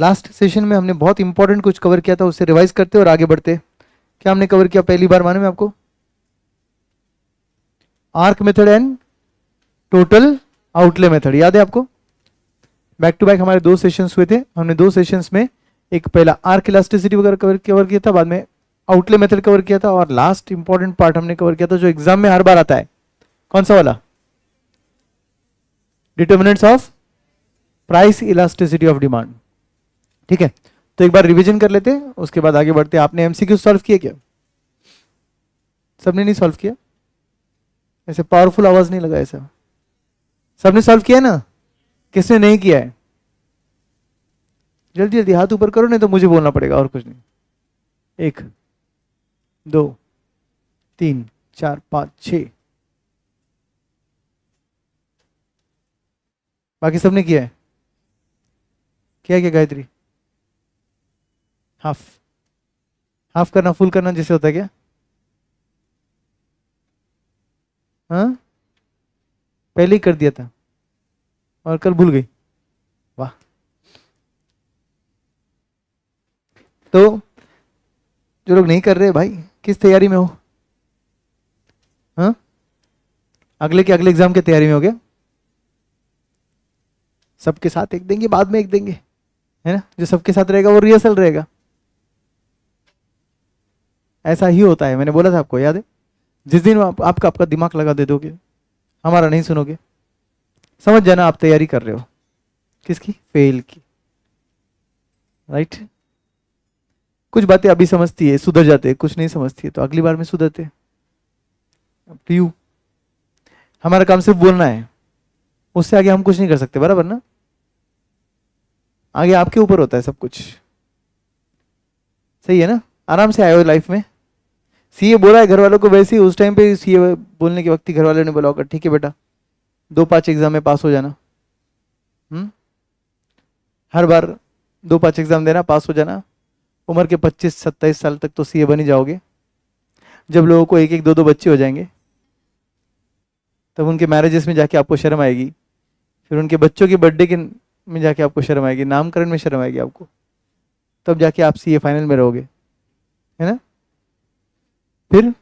Last session में हमने बहुत इंपॉर्टेंट कुछ कवर किया था, उसे रिवाइज करते और आगे बढ़ते। क्या हमने कवर किया पहली बार मालूम है आपको? Arc method and total outlay method, याद है आपको? बैक टू बैक हमारे 2 सेशंस हुए थे। हमने 2 सेशंस में एक पहला आर्क इलास्टिसिटी वगैरह कवर किया था, बाद में आउटले मेथड कवर किया था, और लास्ट इंपॉर्टेंट पार्ट हमने कवर किया था जो एग्जाम में हर बार आता है। कौन सा वाला? Determinants of price elasticity of demand. ठीक है, तो एक बार रिवीजन कर लेते हैं, उसके बाद आगे बढ़ते हैं। आपने एमसीक्यू सॉल्व किए क्या? सबने नहीं सॉल्व किया? ऐसे पावरफुल आवाज नहीं लगा ऐसा। सबने सॉल्व किया ना? किसने नहीं किया है? जल्दी जल्दी हाथ ऊपर करो, नहीं तो मुझे बोलना पड़ेगा, और कुछ नहीं। 1 2 3 4 5 6। बाकी सबने किया है? किया क्या गायत्री? हाफ हाफ करना, फुल करना जैसे होता है क्या? हाँ, पहले ही कर दिया था और कल भूल गई। वाह। तो जो लोग नहीं कर रहे भाई, किस तैयारी में हो? हाँ, अगले के अगले एग्जाम की तैयारी में हो गया? सबके साथ एक देंगे, बाद में एक देंगे, है ना? जो सबके साथ रहेगा वो रिहर्सल रहेगा। ऐसा ही होता है, मैंने बोला था आपको, याद है? जिस दिन आपका दिमाग लगा दे दोगे, हमारा नहीं सुनोगे, समझ जाना आप तैयारी कर रहे हो किसकी? फेल की। राइट? कुछ बातें अभी समझती है, सुधर जाते हैं, कुछ नहीं समझती है तो अगली बार में सुधरते। अब टू यू। हमारा काम सिर्फ बोलना है, उससे आगे हम कुछ नहीं कर सकते, बराबर ना? आगे आपके ऊपर होता है सब कुछ। सही है ना? आराम से आए हो लाइफ में। सीए बोला है घर वालों को, वैसे ही उस टाइम पे सीए बोलने के वक्त ही घर वालों ने बोला होगा ठीक है बेटा 2-5 एग्जाम में पास हो जाना। हर बार 2-5 एग्जाम देना, पास हो जाना। उम्र के 25-27 साल तक तो सीए बन ही जाओगे। जब लोगों को 1-1 2-2 बच्चे हो जाएंगे, तब उनके मैरिजेस में जाके आपको शर्म आएगी, फिर उनके बच्चों के बर्थडे के में जाके आपको शर्म आएगी, नामकरण में शर्म आएगी आपको, तब जाके आप सीए फाइनल में रहोगे, है ना? फिर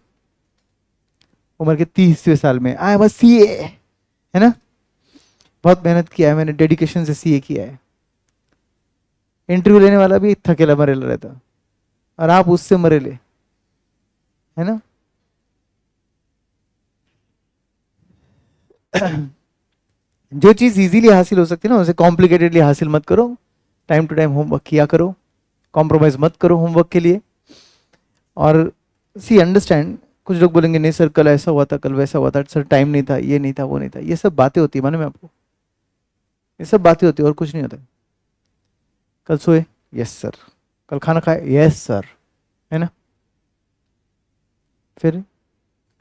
उम्र के 30वें साल में आई एम अ सीए, है ना? बहुत मेहनत किया है मैंने, डेडिकेशन से सीए किया है। इंटरव्यू लेने वाला भी थकेला मरेला रहता, और आप उससे मरेले, है ना? जो चीज इजीली हासिल हो सकती है ना, उसे कॉम्प्लिकेटेडली हासिल मत करो। टाइम टू टाइम होमवर्क किया करो, कॉम्प्रोमाइज मत करो होमवर्क के लिए। और सी अंडरस्टैंड, कुछ लोग बोलेंगे नहीं सर कल ऐसा हुआ था, कल वैसा हुआ था, सर टाइम नहीं था, ये नहीं था, वो नहीं था। ये सब बातें होती है, माने मैं आपको, ये सब बातें होती है और कुछ नहीं होता। कल सोए? Yes sir. कल खाना खाए? यस सर, है ना? फिर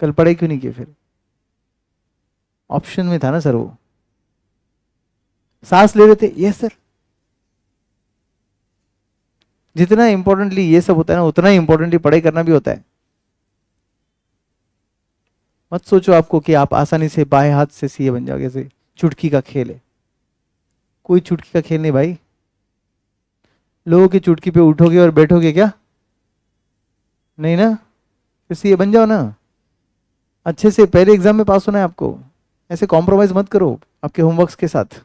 कल पढ़ाई क्यों नहीं की? फिर ऑप्शन में था ना सर वो। सांस ले रहे थे? Yes sir. जितना इंपॉर्टेंटली ये सब होता है ना, उतना ही इंपॉर्टेंटली पढ़ाई करना भी होता है। मत सोचो आपको कि आप आसानी से बाएं हाथ से सीए बन जाओगे, जैसे चुटकी का खेल है। कोई चुटकी का खेल नहीं भाई। लोगों की चुटकी पे उठोगे और बैठोगे क्या? नहीं ना? फिर सीए बन जाओ ना। अच्छे से पहले एग्जाम में पास होना है आपको, ऐसे कॉम्प्रोमाइज मत करो आपके होमवर्क्स के साथ।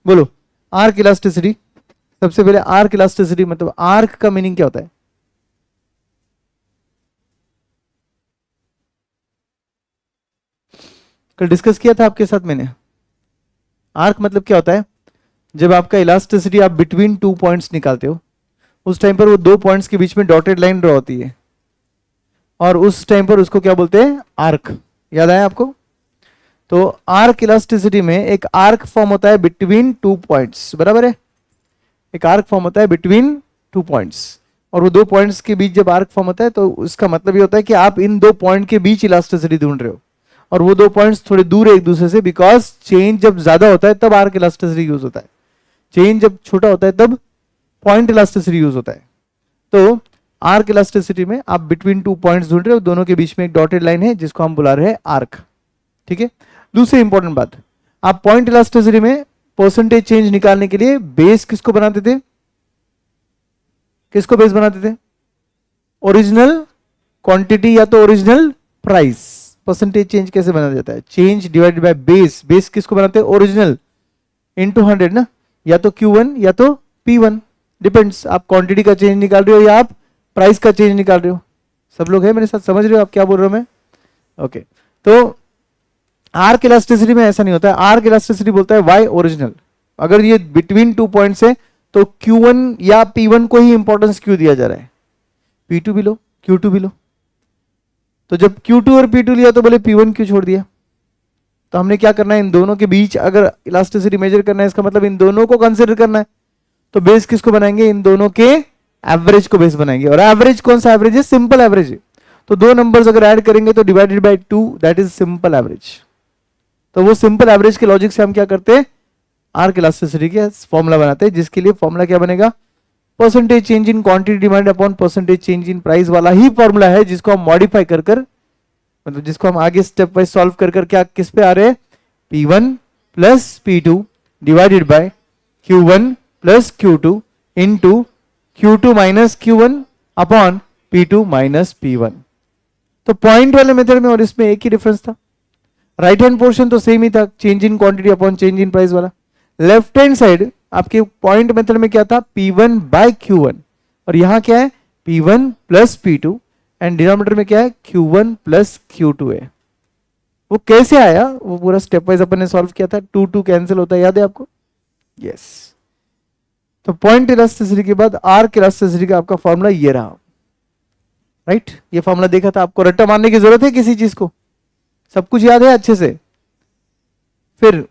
बोलो आर्क इलास्टिसिटी। सबसे पहले आर्क इलास्टिसिटी मतलब आर्क का मीनिंग क्या होता है? कल डिस्कस किया था आपके साथ मैंने। आर्क मतलब क्या होता है? जब आपका इलास्टिसिटी आप बिटवीन 2 पॉइंट्स निकालते हो, उस टाइम पर वो 2 पॉइंट्स के बीच में डॉटेड लाइन ड्रॉ होती है, और उस टाइम पर उसको क्या बोलते हैं? आर्क। याद आया आपको? तो आर्क इलास्टिसिटी में एक आर्क फॉर्म होता है बिटवीन 2 पॉइंट्स, बराबर है? एक आर्क फॉर्म होता है बिटवीन 2 पॉइंट्स, और वो 2 पॉइंट्स के बीच जब आर्क फॉर्म होता है तो उसका मतलब ये होता है कि आप इन 2 पॉइंट के बीच इलास्टिसिटी ढूंढ रहे हो, और वो 2 पॉइंट्स थोड़े दूर है एक दूसरे से, बिकॉज चेंज जब ज्यादा होता है तब आर्क इलास्टिसिटी यूज होता है, चेंज जब छोटा होता है तब पॉइंट इलास्टिसिटी यूज होता है। तो आर्क इलास्टिसिटी में आप बिटवीन 2 पॉइंट्स ढूंढ रहे हो, दोनों के बीच में एक डॉटेड लाइन है जिसको हम बुला रहे हैं आर्क। ठीक है? दूसरी इंपॉर्टेंट बात, आप पॉइंट इलास्टिसिटी में परसेंटेज चेंज निकालने के लिए बेस किसको बनाते थे, किसको बेस बनाते थे, ओरिजिनल क्वांटिटी या तो ओरिजिनल प्राइस। परसेंटेज चेंज कैसे बनाया जाता है, change divided by base, base किसको बनाते हैं, ओरिजिनल इनटू 100 ना, या तो Q1 या तो P1, डिपेंड्स, आप क्वांटिटी का चेंज निकाल रहे हो या आप प्राइस का चेंज निकाल रहे हो। सब लोग हैं मेरे साथ, समझ रहे हो आप क्या बोल रहा हूं मैं? ओके, तो आर्क इलास्टिसिटी में ऐसा नहीं होता है। आर्क इलास्टिसिटी बोलता है वाई ओरिजिनल। अगर ये बिटवीन 2 पॉइंट्स है तो Q1 या P1 को ही इंपॉर्टेंस क्यों दिया जा रहा है, P2 भी लो, Q2 भी लो। तो जब Q2 और P2 लिया तो बोले P1 क्यों छोड़ दिया? तो हमने क्या करना है, इन दोनों के बीच अगर इलास्टिसिटी मेजर करना है, इसका मतलब इन दोनों को कंसिडर करना है। तो बेस किसको बनाएंगे, इन दोनों के एवरेज को बेस बनाएंगे। और एवरेज कौन सा एवरेज है, सिंपल एवरेज है। तो दो नंबर्स अगर ऐड करेंगे तो divided by 2, that is simple average. तो वो सिंपल एवरेज के लॉजिक से हम क्या करते हैं, आर्क इलास्टिसिटी के फॉर्मूला बनाते हैं, जिसके लिए फॉर्मूला क्या बनेगा, percentage change in quantity demand upon percentage change in price वाला ही फॉर्मूला है, जिसको हम मॉडिफाई कर कर, मतलब जिसको हम आगे स्टेप वाइज सॉल्व कर कर क्या किस पे आ रहे हैं, P1 plus P2 divided by Q1 plus Q2 into Q2 minus Q1 upon P2 minus P1। तो पॉइंट वाले मेथड में और इसमें एक ही डिफरेंस था। राइट हैंड पोर्शन तो सेम ही था, change in quantity upon change in price वाला। लेफ्ट हैंड साइड आपके पॉइंट मेथड में क्या था, P1 बाय Q1, और यहां क्या है, P1 plus P2, and denominator में क्या है, Q1 प्लस Q2 है। वो कैसे आया, वो पूरा स्टेप वाइज अपन ने सॉल्व किया था। 2 2 कैंसिल होता है, याद है आपको? यस। तो पॉइंट इलास्टिसिटी के बाद आर्क इलास्टिसिटी का आपका फॉर्मूला ये रहा, राइट? ये फॉर्मूला देखा था, आपको रट्टा मारने की जरूरत है किसी चीज को, सब कुछ याद है अच्छे से। फिर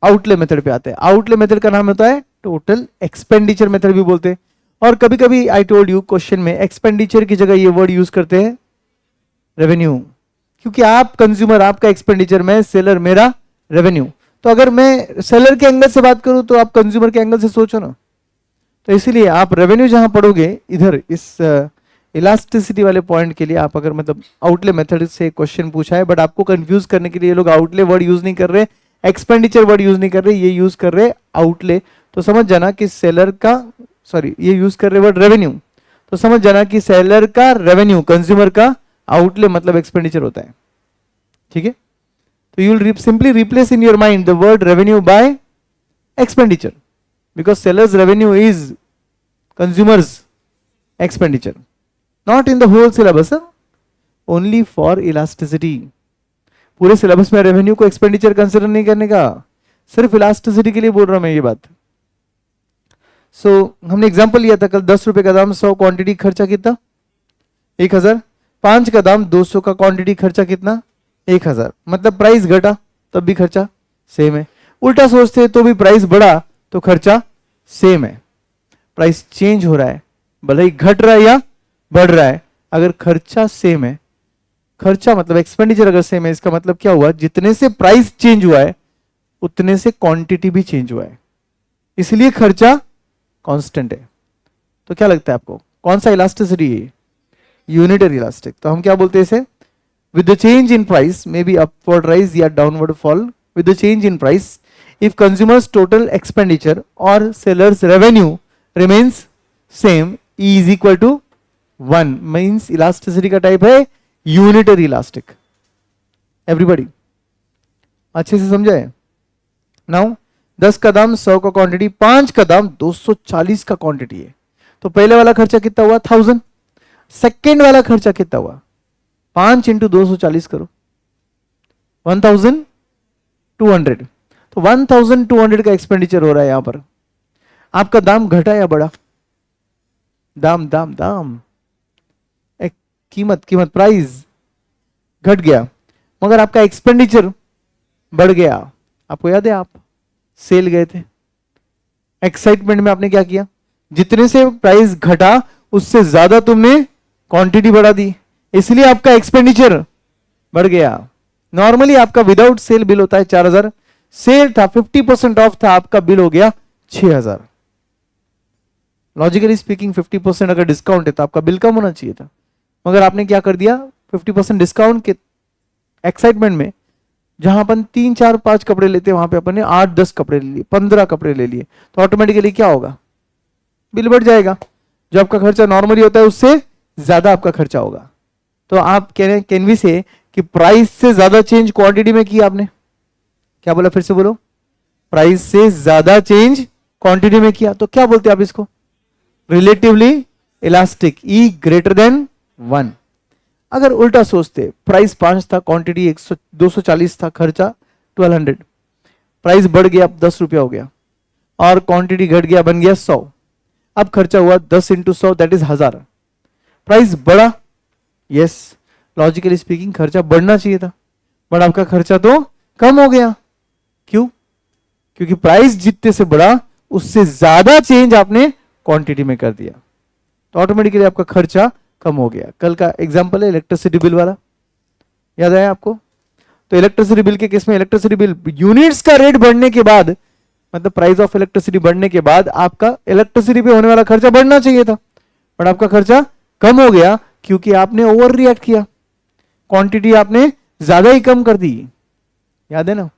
आउटले मेथड पे आते हैं। आउटले मेथड का नाम होता है टोटल एक्सपेंडिचर मेथड भी बोलते हैं। और कभी कभी आई टोल्ड यू क्वेश्चन में एक्सपेंडिचर की जगह ये वर्ड यूज करते हैं रेवेन्यू, क्योंकि आप कंज्यूमर आपका एक्सपेंडिचर में, सेलर मेरा रेवेन्यू। तो अगर मैं सेलर के एंगल से बात करूं तो आप कंज्यूमर के एंगल से सोचो ना। तो इसीलिए आप रेवेन्यू जहां पढ़ोगे, इधर इस इलास्टिसिटी वाले पॉइंट के लिए आप अगर मतलब आउटले मेथड से क्वेश्चन पूछा है, बट आपको कंफ्यूज करने के लिए ये लोग आउटले वर्ड यूज नहीं कर रहे, एक्सपेंडिचर वर्ड यूज नहीं कर रहे, ये यूज कर रहे आउटले। तो समझ जाना कि सेलर का, सॉरी ये यूज कर रहे वर्ड रेवेन्यू, तो समझ जाना कि सेलर का रेवेन्यू कंज्यूमर का आउटले मतलब एक्सपेंडिचर होता है, ठीक है? तो you will simply replace in your mind the word revenue by expenditure, because seller's revenue is consumer's expenditure, not in the whole syllabus, only for elasticity. पूरे syllabus में revenue को एक्सपेंडिचर कंसिडर नहीं करने का, सिर्फ इलास्टिसिटी के लिए बोल रहा हूं मैं ये बात। सो हमने एग्जांपल लिया था कल, 10 रुपए का दाम 100, क्वांटिटी खर्चा कितना 1000, 5 का दाम 200 का, क्वांटिटी खर्चा कितना 1000, मतलब प्राइस घटा तब भी खर्चा सेम है। उल्टा सोचते तो भी प्राइस बढ़ा तो खर्चा सेम है। प्राइस चेंज हो रहा है, भले ही घट रहा है या बढ़ रहा है, अगर खर्चा सेम है, खर्चा मतलब एक्सपेंडिचर अगर सेम है, इसका मतलब क्या हुआ, जितने से प्राइस चेंज हुआ है उतने से क्वांटिटी भी चेंज हुआ है, इसलिए खर्चा कांस्टेंट है। तो क्या लगता है आपको कौन सा इलास्टिसिटी है, यूनिटरी इलास्टिक। तो हम क्या बोलते हैं इसे, with the change in price may be upward rise या downward fall, with the change in price if consumers total expenditure और sellers revenue remains same E is equal to 1, means elasticity का type है unitary elastic. Everybody अच्छे से समझा है? Now 10 का दाम 100 का क्वांटिटी, 5 का दाम 240 का क्वांटिटी है, तो पहले वाला खर्चा कितना हुआ 1000, सेकेंड वाला खर्चा कितना हुआ, 5 इंटू 240 करो 1200, तो 1200 का एक्सपेंडिचर हो रहा है यहां पर। आपका दाम घटा या बढ़ा, दाम दाम दाम, कीमत प्राइस घट गया, मगर आपका एक्सपेंडिचर बढ़ गया। आपको याद है आप सेल गए थे, एक्साइटमेंट में आपने क्या किया, जितने से प्राइस घटा उससे ज्यादा तुमने क्वांटिटी बढ़ा दी, इसलिए आपका एक्सपेंडिचर बढ़ गया। नॉर्मली आपका विदाउट सेल बिल होता है 4000, सेल था 50% ऑफ था, आपका बिल हो गया 6000। लॉजिकली स्पीकिंग 50% अगर डिस्काउंट है तो आपका बिल कम होना चाहिए था, मगर आपने क्या कर दिया, 50% डिस्काउंट के एक्साइटमेंट में जहां अपन 3 4 5 कपड़े लेते हैं वहां पे अपन ने 8 10 कपड़े ले लिए, 15 कपड़े ले लिए, तो ऑटोमेटिकली क्या होगा, बिल बढ़ जाएगा। जो आपका खर्चा नॉर्मली होता है उससे ज्यादा आपका खर्चा होगा। तो आप कह रहे हैं कैन वी से कि प्राइस से ज्यादा चेंज क्वांटिटी में किया आपने, क्या बोला फिर से बोलो, प्राइस से ज्यादा चेंज क्वांटिटी में किया, तो क्या बोलते हैं आप इसको, रिलेटिवली इलास्टिक, ई ग्रेटर देन 1। अगर उल्टा सोचते, प्राइस 5 था, क्वांटिटी 240 था, खर्चा 1200, प्राइस बढ़ गया, अब 10 रुपया हो गया, और क्वांटिटी घट गया, बन गया 100, अब खर्चा हुआ 10 इंटू 100 दैट इज 1000। प्राइस बढ़ा, यस लॉजिकली स्पीकिंग खर्चा बढ़ना चाहिए था, बट आपका खर्चा तो कम हो गया। क्यों? क्योंकि प्राइस जितने से बढ़ा उससे ज्यादा चेंज आपने क्वांटिटी में कर दिया, तो ऑटोमेटिकली आपका खर्चा कम हो गया। कल का एग्जांपल है इलेक्ट्रिसिटी बिल वाला, याद आया आपको? तो इलेक्ट्रिसिटी बिल के केस में इलेक्ट्रिसिटी बिल यूनिट्स का रेट बढ़ने के बाद, मतलब प्राइस ऑफ इलेक्ट्रिसिटी बढ़ने के बाद आपका इलेक्ट्रिसिटी पे होने वाला खर्चा बढ़ना चाहिए था, बट आपका खर्चा कम हो गया क्योंकि आपने ओवर रिएक्ट किया, क्वांटिटी आपने ज्यादा ही कम कर दी। याद है ना?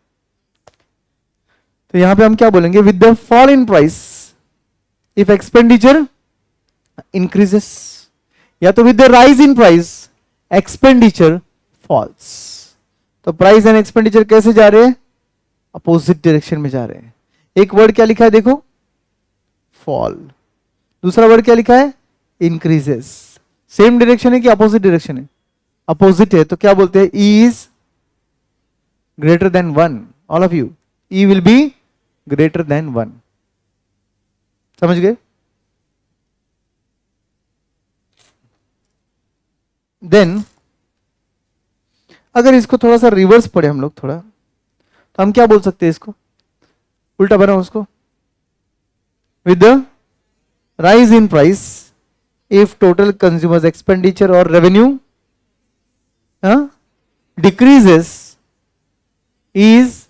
तो यहां पे हम क्या बोलेंगे, with the fall in price if expenditure increases, या तो with the rise in price expenditure falls. तो प्राइस एंड एक्सपेंडिचर कैसे जा रहे हैं, अपोजिट डायरेक्शन में जा रहे हैं। एक वर्ड क्या लिखा है देखो, फॉल, दूसरा वर्ड क्या लिखा है, इंक्रीजेस। सेम डायरेक्शन है कि अपोजिट डायरेक्शन है, अपोजिट है, तो क्या बोलते हैं, E is greater than 1। All of you, E will be greater than 1। समझ गए? देन अगर इसको थोड़ा सा रिवर्स पढ़े हम लोग थोड़ा, तो हम क्या बोल सकते हैं, इसको उल्टा बनाओ उसको, with the rise in price if total consumers expenditure और revenue decreases is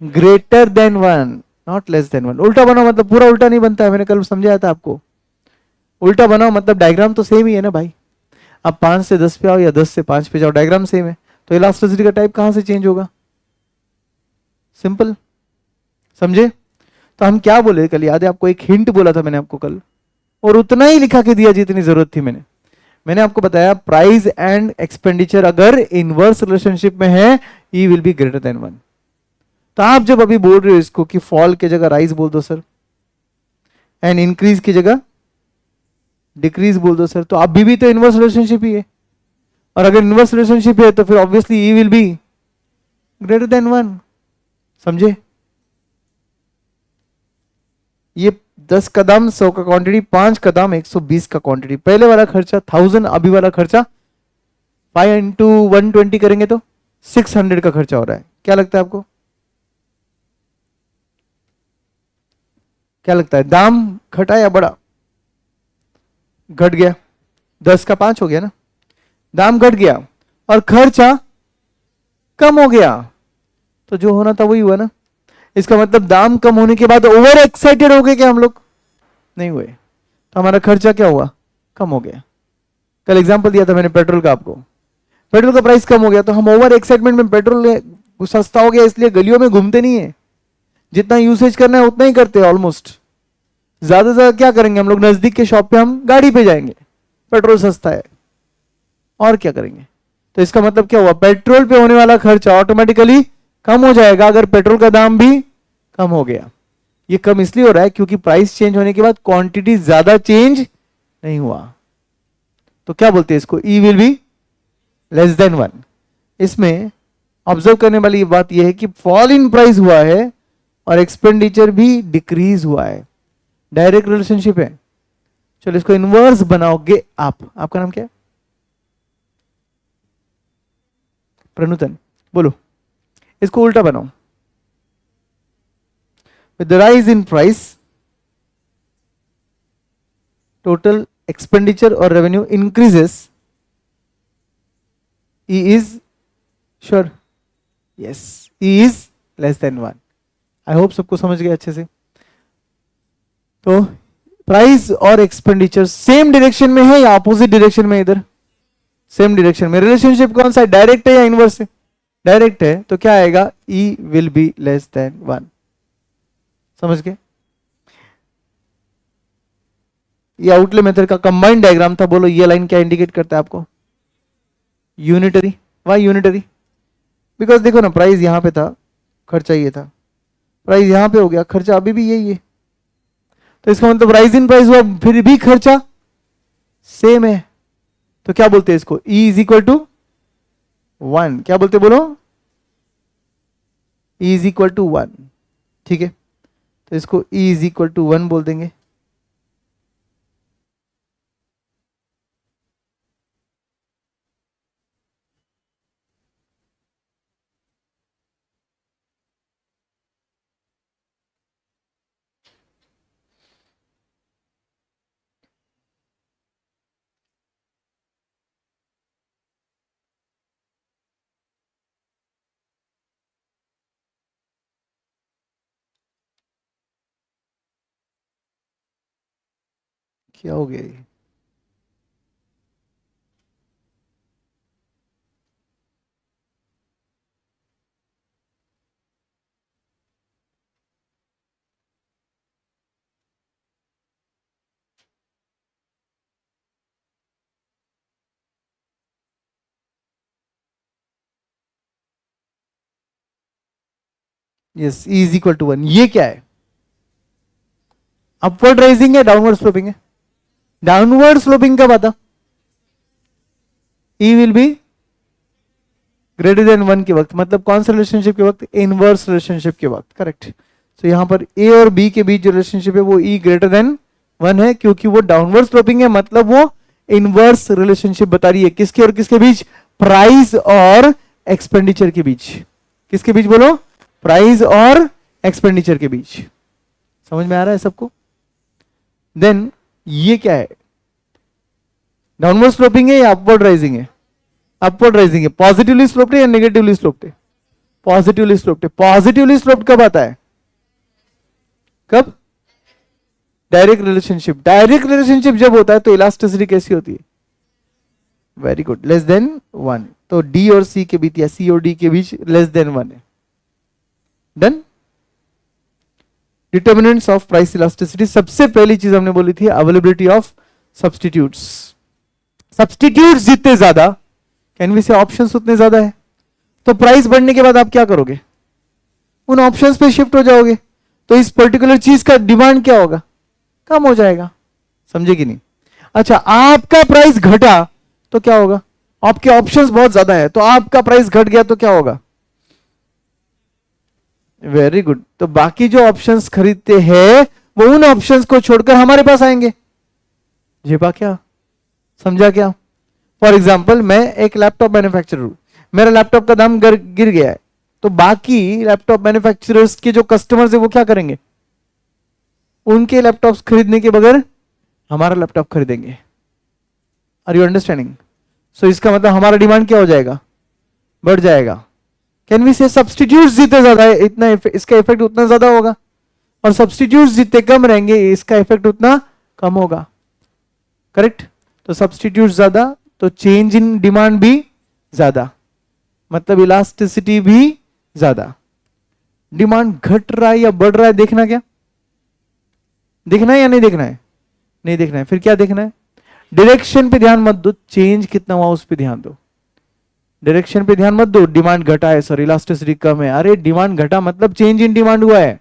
greater than 1 not less than 1। उल्टा बनाओ मतलब पूरा उल्टा नहीं बनता है, मैंने कल समझाया था आपको। उल्टा बनाओ मतलब डायग्राम तो सेम ही है ना भाई, आप 5 से 10 पे आओ या 10 से 5 पे जाओ, डायग्राम सेम है, तो इलास्टिसिटी का टाइप कहां से चेंज होगा, सिंपल। समझे? तो हम क्या बोले कल, याद है आपको, एक हिंट बोला था मैंने आपको कल, और उतना ही लिखा के दिया जितनी जरूरत थी। मैंने आपको बताया प्राइस एंड एक्सपेंडिचर अगर इनवर्स रिलेशनशिप में है, ई विल बी ग्रेटर देन 1। तो आप जब अभी बोल रहे हो इसको कि फॉल की जगह राइज बोल दो सर, एंड इंक्रीज की जगह डिक्रीज बोल दो सर, तो अभी भी तो इनवर्स रिलेशनशिप ही है, और अगर इनवर्स रिलेशनशिप है तो फिर obviously E will be greater than 1। समझे? ये 10 कदम 100 का क्वांटिटी, 5 कदम 120 का क्वांटिटी, पहले वाला खर्चा 1000, अभी वाला खर्चा 5 इंटू 120 करेंगे तो 600 का खर्चा हो रहा है। क्या लगता है आपको, क्या लगता है, दाम घटा या बढ़ा? घट गया, 10 का 5 हो गया ना, दाम घट गया और खर्चा कम हो गया, तो जो होना था वही हुआ ना। इसका मतलब दाम कम होने के बाद ओवर एक्साइटेड हो गए क्या हम लोग? नहीं हुए, तो हमारा खर्चा क्या हुआ, कम हो गया। कल एग्जांपल दिया था मैंने पेट्रोल का आपको, पेट्रोल का प्राइस कम हो गया तो हम ओवर एक्साइटमेंट में पेट्रोल सस्ता हो गया इसलिए गलियों में घूमते नहीं है, जितना यूसेज करना है उतना ही करते हैं ऑलमोस्ट। ज्यादा से ज्यादा क्या करेंगे हम लोग, नजदीक के शॉप पे हम गाड़ी पे जाएंगे, पेट्रोल सस्ता है, और क्या करेंगे। तो इसका मतलब क्या हुआ, पेट्रोल पे होने वाला खर्चा ऑटोमेटिकली कम हो जाएगा अगर पेट्रोल का दाम भी कम हो गया। ये कम इसलिए हो रहा है क्योंकि प्राइस चेंज होने के बाद क्वांटिटी ज्यादा चेंज नहीं हुआ। तो क्या बोलते हैं इसको, E will be less than 1। इसमें ऑब्जर्व करने वाली बात यह है कि फॉल इन प्राइस हुआ है और एक्सपेंडिचर भी डिक्रीज हुआ है, डायरेक्ट रिलेशनशिप है। चलो इसको इनवर्स बनाओगे आप, आपका नाम क्या है, प्रनुतन, बोलो। इसको उल्टा बनाओ, with the rise in price total expenditure or revenue increases, E is sure, yes, E is less than 1। I hope सबको समझ गया अच्छे से। तो प्राइस और एक्सपेंडिचर सेम डायरेक्शन में है या अपोजिट डायरेक्शन में? इधर सेम डायरेक्शन में। रिलेशनशिप कौन सा है, डायरेक्ट है या इनवर्स है? डायरेक्ट है, तो क्या आएगा, E will be less than 1। समझ गए? ये आउटले मेथड का कंबाइंड डायग्राम था। बोलो ये लाइन क्या इंडिकेट करता है आपको? यूनिटरी। Y unitary? बिकॉज देखो ना, प्राइस यहां पे था, खर्चा ये था, प्राइस यहां पे हो गया, खर्चा अभी भी यही है, तो इसका मतलब राइज इन प्राइस हुआ, फिर भी खर्चा सेम है, तो क्या बोलते हैं इसको, E इज इक्वल टू 1। क्या बोलते बोलो? E is equal to 1। ठीक है, तो इसको E इज इक्वल टू 1 बोल देंगे। क्या हो गया ये? Yes, E is equal to 1। ये क्या है, अपवर्ड राइजिंग है, डाउनवर्ड स्लोपिंग है? डाउनवर्ड स्लोपिंग कब आता? E will be greater than 1 के वक्त, मतलब कौन सा रिलेशनशिप के वक्त? इनवर्स रिलेशनशिप के वक्त। करेक्ट। तो यहां पर A और B के बीच जो रिलेशनशिप है वो E ग्रेटर देन 1 है, क्योंकि वो डाउनवर्ड स्लोपिंग है, मतलब वो इनवर्स रिलेशनशिप बता रही है। किसके और किसके बीच? प्राइस और एक्सपेंडिचर के बीच। किसके बीच बोलो? प्राइस और एक्सपेंडिचर के बीच। समझ में आ रहा है सबको? देन ये क्या है, डाउनवर्ड स्लोपिंग है या अपवर्ड राइजिंग है? अपवर्ड राइजिंग है। पॉजिटिवली स्लोप्ड है या नेगेटिवली स्लोप्ड है? पॉजिटिवली स्लोप्ड है। पॉजिटिवली स्लोप्ड कब आता है? कब? Direct relationship. डायरेक्ट रिलेशनशिप जब होता है तो इलास्टिसिटी कैसी होती है? Very good, less than 1। तो डी और सी के बीच या सी और डी के बीच लेस देन 1 है। Done. Determinants of price elasticity, सबसे पहली चीज हमने बोली थी अवेलेबिलिटी ऑफ सब्स्टिट्यूट्स। सब्स्टिट्यूट्स जितने ज्यादा, कैन वी से ऑप्शंस उतने ज्यादा है, तो प्राइस बढ़ने के बाद आप क्या करोगे? उन ऑप्शंस पे शिफ्ट हो जाओगे, तो इस पर्टिकुलर चीज का डिमांड क्या होगा? कम हो जाएगा। समझे कि नहीं? अच्छा, आपका प्राइस घटा तो क्या होगा? आपके ऑप्शंस बहुत ज्यादा है, तो आपका प्राइस घट गया तो क्या होगा? वेरी गुड, तो बाकी जो ऑप्शंस खरीदते हैं वो उन ऑप्शंस को छोड़कर हमारे पास आएंगे। जेबा क्या? समझा क्या? फॉर एग्जाम्पल, मैं एक लैपटॉप मैन्युफैक्चरर हूं, मेरा लैपटॉप का दाम गिर गया है, तो बाकी लैपटॉप मैन्युफैक्चरर्स के जो कस्टमर्स है वो क्या करेंगे? उनके लैपटॉप्स खरीदने के बगैर हमारा लैपटॉप खरीदेंगे। Are you understanding? सो इसका मतलब हमारा डिमांड क्या हो जाएगा? बढ़ जाएगा। कैन वी से सब्स्टिट्यूट्स जितने ज्यादा है इतना इसका इफेक्ट उतना ज्यादा होगा, और सब्स्टिट्यूट्स जितने कम रहेंगे इसका इफेक्ट उतना कम होगा। करेक्ट? तो सब्स्टिट्यूट ज्यादा तो चेंज इन डिमांड भी ज्यादा, मतलब इलास्टिसिटी भी ज्यादा। डिमांड घट रहा है या बढ़ रहा है देखना, क्या देखना है या नहीं देखना है? नहीं देखना है। फिर क्या देखना है? डायरेक्शन पे ध्यान मत दो, चेंज कितना हुआ उस पर ध्यान दो। डायरेक्शन पे ध्यान मत दो, डिमांड घटा है सर, इलास्टिसिटी कम है। अरे डिमांड घटा मतलब चेंज इन डिमांड हुआ है,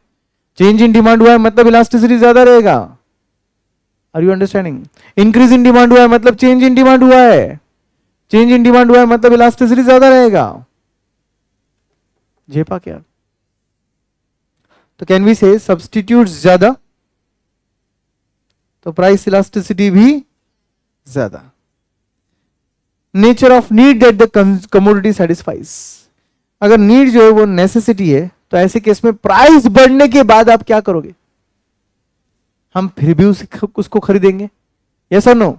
चेंज इन डिमांड हुआ है मतलब इलास्टिसिटी ज्यादा रहेगा। Are you understanding? Increase in demand हुआ है मतलब चेंज इन डिमांड हुआ है, चेंज इन डिमांड हुआ है मतलब इलास्टिसिटी ज्यादा रहेगा। जेपा क्या? तो कैन वी से सब्स्टिट्यूट्स ज्यादा तो प्राइस इलास्टिसिटी भी ज्यादा। Nature of need that the commodity satisfies, अगर नीड जो है वो नेसेसिटी है तो ऐसे केस में प्राइस बढ़ने के बाद आप क्या करोगे? हम फिर भी उसको खरीदेंगे। यस और नो?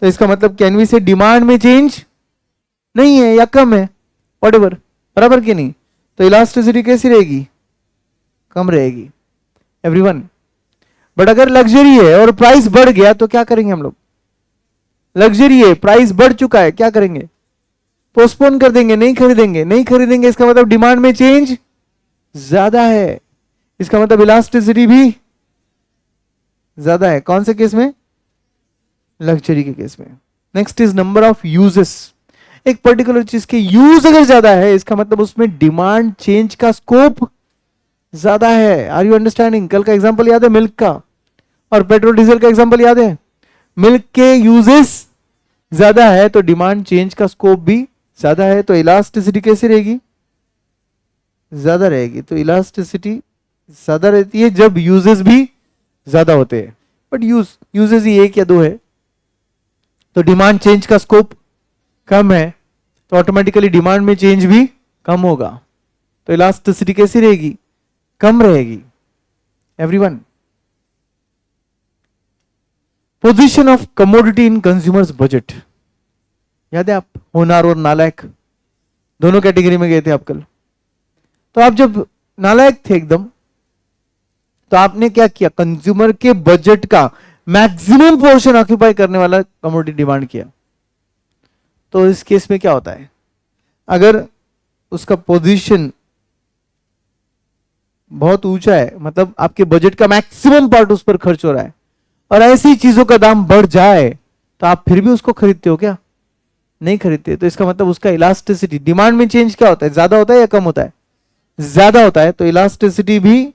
तो इसका मतलब कैन वी से डिमांड में चेंज नहीं है या कम है, व्हाटएवर, बराबर कि नहीं? तो इलास्टिसिटी कैसी रहेगी? कम रहेगी। एवरीवन, बट अगर लग्जरी है और प्राइस बढ़ गया तो क्या करेंगे हम लोग? लग्जरी है, प्राइस बढ़ चुका है, क्या करेंगे? पोस्टपोन कर देंगे, नहीं खरीदेंगे। नहीं खरीदेंगे इसका मतलब डिमांड में चेंज ज्यादा है, इसका मतलब इलास्टिसिटी भी ज्यादा है। कौन से केस में? लग्जरी के केस में। Next is number of uses. एक पर्टिकुलर चीज के यूज अगर ज्यादा है इसका मतलब उसमें डिमांड चेंज का स्कोप ज्यादा है। Are you understanding? कल का एग्जांपल याद है मिल्क का, और पेट्रोल डीजल का एग्जांपल याद है। मिल्क के यूजेस ज्यादा है तो डिमांड चेंज का स्कोप भी ज्यादा है, तो इलास्टिसिटी कैसी रहेगी? ज्यादा रहेगी। तो इलास्टिसिटी ज्यादा रहती है जब यूजेस भी ज्यादा होते हैं। बट यूजेस ही एक या दो है तो डिमांड चेंज का स्कोप कम है, तो ऑटोमेटिकली डिमांड में चेंज भी कम होगा, तो इलास्टिसिटी कैसी रहेगी? कम रहेगी। Everyone, position of commodity in consumers budget. याद है आप होनार और नालायक दोनों कैटेगरी में गए थे आप कल। तो आप जब नालायक थे एकदम तो आपने क्या किया? कंज्यूमर के बजट का मैक्सिमम पोर्शन ऑक्यूपाई करने वाला कमोडिटी डिमांड किया। तो इस केस में क्या होता है? अगर उसका पोजीशन बहुत ऊंचा है, मतलब आपके बजट का मैक्सिमम पार्ट उस पर खर्च हो रहा है, और ऐसी चीजों का दाम बढ़ जाए तो आप फिर भी उसको खरीदते हो क्या? नहीं खरीदते। तो इसका मतलब उसका इलास्टिसिटी, डिमांड में चेंज क्या होता है? ज्यादा होता है या कम होता है? ज्यादा होता है, तो इलास्टिसिटी भी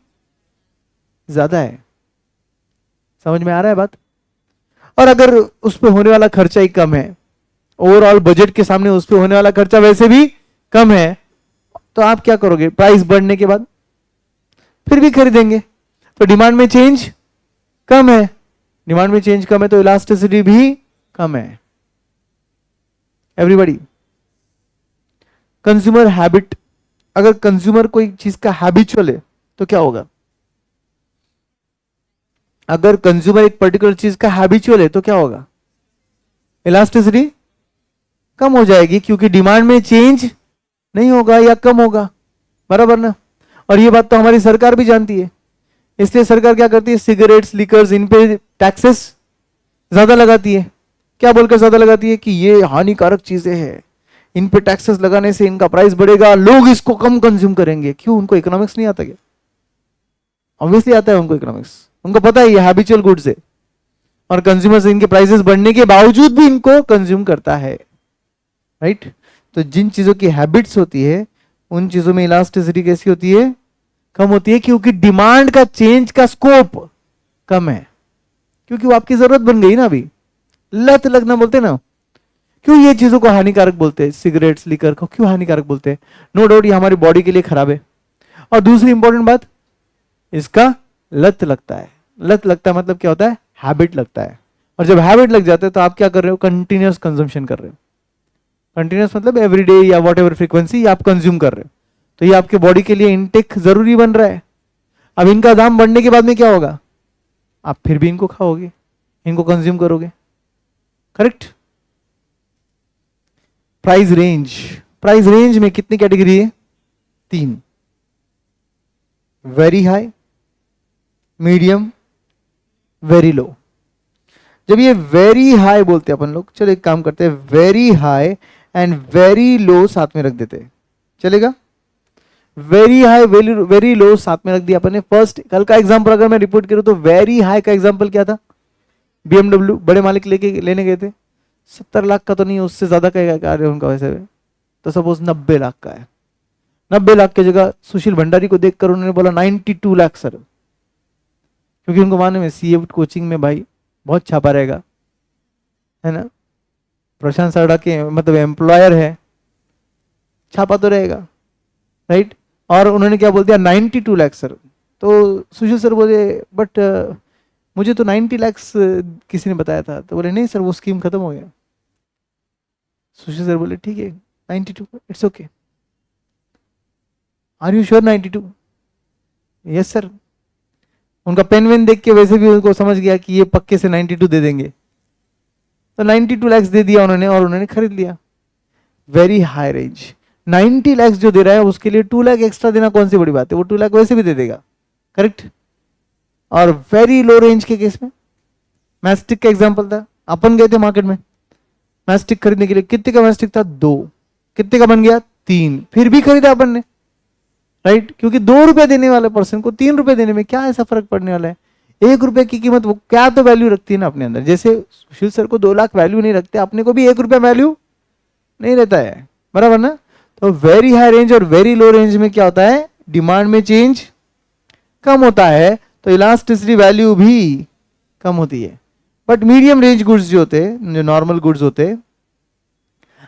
ज्यादा है। समझ में आ रहा है बात? और अगर उस पर होने वाला खर्चा ही कम है, ओवरऑल बजट के सामने उस पर होने वाला खर्चा वैसे भी कम है, तो आप क्या करोगे? प्राइस बढ़ने के बाद फिर भी खरीदेंगे। तो डिमांड में चेंज कम है, डिमांड में चेंज कम है तो इलास्टिसिटी भी कम है। Everybody, consumer habit. अगर कंज्यूमर कोई चीज का हैबिचुअल है तो क्या होगा? अगर कंज्यूमर एक पर्टिकुलर चीज का हैबिचुअल है तो क्या होगा? इलास्टिसिटी कम हो जाएगी, क्योंकि डिमांड में चेंज नहीं होगा या कम होगा, बराबर ना? और ये बात तो हमारी सरकार भी जानती है, इसलिए सरकार क्या करती है? सिगरेट्स, लिकर्स, इन पे टैक्सेस ज्यादा लगाती है। क्या बोलकर ज्यादा लगाती है? कि ये हानिकारक चीजें हैं, इन पे टैक्सेस लगाने से इनका प्राइस बढ़ेगा, लोग इसको कम कंज्यूम करेंगे। क्यों? उनको इकोनॉमिक्स नहीं आता क्या? ऑब्वियसली आता है उनको इकोनॉमिक्स। उनको पता है ये हैबिचुअल गुड्स है और कंज्यूमर्स इनके प्राइसेस बढ़ने के बावजूद भी इनको कंज्यूम करता है, राइट? तो जिन चीजों की हैबिट्स होती है उन चीजों में इलास्टिसिटी कैसी होती है? कम होती है, क्योंकि डिमांड का चेंज का स्कोप कम है, क्योंकि वो आपकी जरूरत बन गई ना। अभी लत लगना बोलते ना, क्यों ये चीजों को हानिकारक बोलते हैं? सिगरेट्स, लिकर को क्यों हानिकारक बोलते हैं? नो डाउट ये हमारी बॉडी के लिए खराब है। और दूसरी इंपॉर्टेंट बात, इसका लत लगता है। लत लगता है मतलब क्या होता है? हैबिट लगता है। और जब हैबिट लग जाता है तो आप क्या कर रहे हो? कंटिन्यूअस कंजम्पशन कर रहे हो। कंटिन्यूअस मतलब एवरीडे या वॉट एवर फ्रीक्वेंसी आप कंज्यूम कर रहे हो, तो ये आपके बॉडी के लिए इनटेक जरूरी बन रहा है। अब इनका दाम बढ़ने के बाद में क्या होगा? आप फिर भी इनको खाओगे, इनको कंज्यूम करोगे, correct? Price range. Price range में कितनी कैटेगरी है? 3, very high, medium, very low. जब ये वेरी हाई बोलते हैं अपन लोग, चलो एक काम करते हैं, very high and very low साथ में रख देते हैं, चलेगा? वेरी हाई वेरी लो साथ में रख दिया अपन ने। फर्स्ट कल का एग्जांपल अगर मैं रिपोर्ट करूं तो वेरी हाई का एग्जांपल क्या था? BMW बड़े मालिक लेने गए थे, 70 लाख का तो नहीं, उससे ज्यादा का कार्य उनका वैसे। तो सपोज 90 लाख का है, 90 लाख की जगह सुशील भंडारी को देखकर उन्होंने बोला 92 लाख सर, क्योंकि उनको मालूम है सीए कोचिंग में भाई बहुत छापा रहेगा, है ना? प्रशांत सारडा के मतलब एम्प्लॉयर है, छापा तो रहेगा, राइट? और उन्होंने क्या बोल दिया? 92 लाख सर। तो सुशील सर बोले बट मुझे तो 90 लाख किसी ने बताया था। तो बोले नहीं सर वो स्कीम खत्म हो गया। सुशील सर बोले ठीक है 92, it's okay. Are you sure 92? Yes sir. उनका पेन वेन देख के वैसे भी उनको समझ गया कि ये पक्के से 92 दे देंगे, तो 92 लाख दे दिया उन्होंने और उन्होंने खरीद लिया। Very high range. 90 लाख जो दे रहा है उसके लिए 2 लाख एक्स्ट्रा देना कौन सी बड़ी बात है? वो 2 लाख वैसे भी दे देगा, करेक्ट? और वेरी लो रेंज के केस में मैस्टिक का एग्जांपल था, अपन गए थे मार्केट में मैस्टिक खरीदने के लिए, कितने का मैस्टिक था? 2। कितने का बन गया? 3। फिर भी खरीदा अपन ने, राइट? क्योंकि 2 रुपए देने वाले पर्सन को 3 रुपए देने में क्या ऐसा फर्क पड़ने वाला है? 1 रुपए की कीमत वो क्या तो वैल्यू रखती है ना अपने अंदर। जैसे सुशील सर को 2 लाख वैल्यू नहीं रखते, अपने को भी 1 रुपया वैल्यू नहीं रहता है, बराबर ना? तो वेरी हाई रेंज और वेरी लो रेंज में क्या होता है? डिमांड में चेंज कम होता है, तो इलास्टिसिटी वैल्यू भी कम होती है। बट मीडियम रेंज गुड्स जो होते हैं, जो नॉर्मल गुड्स होते हैं,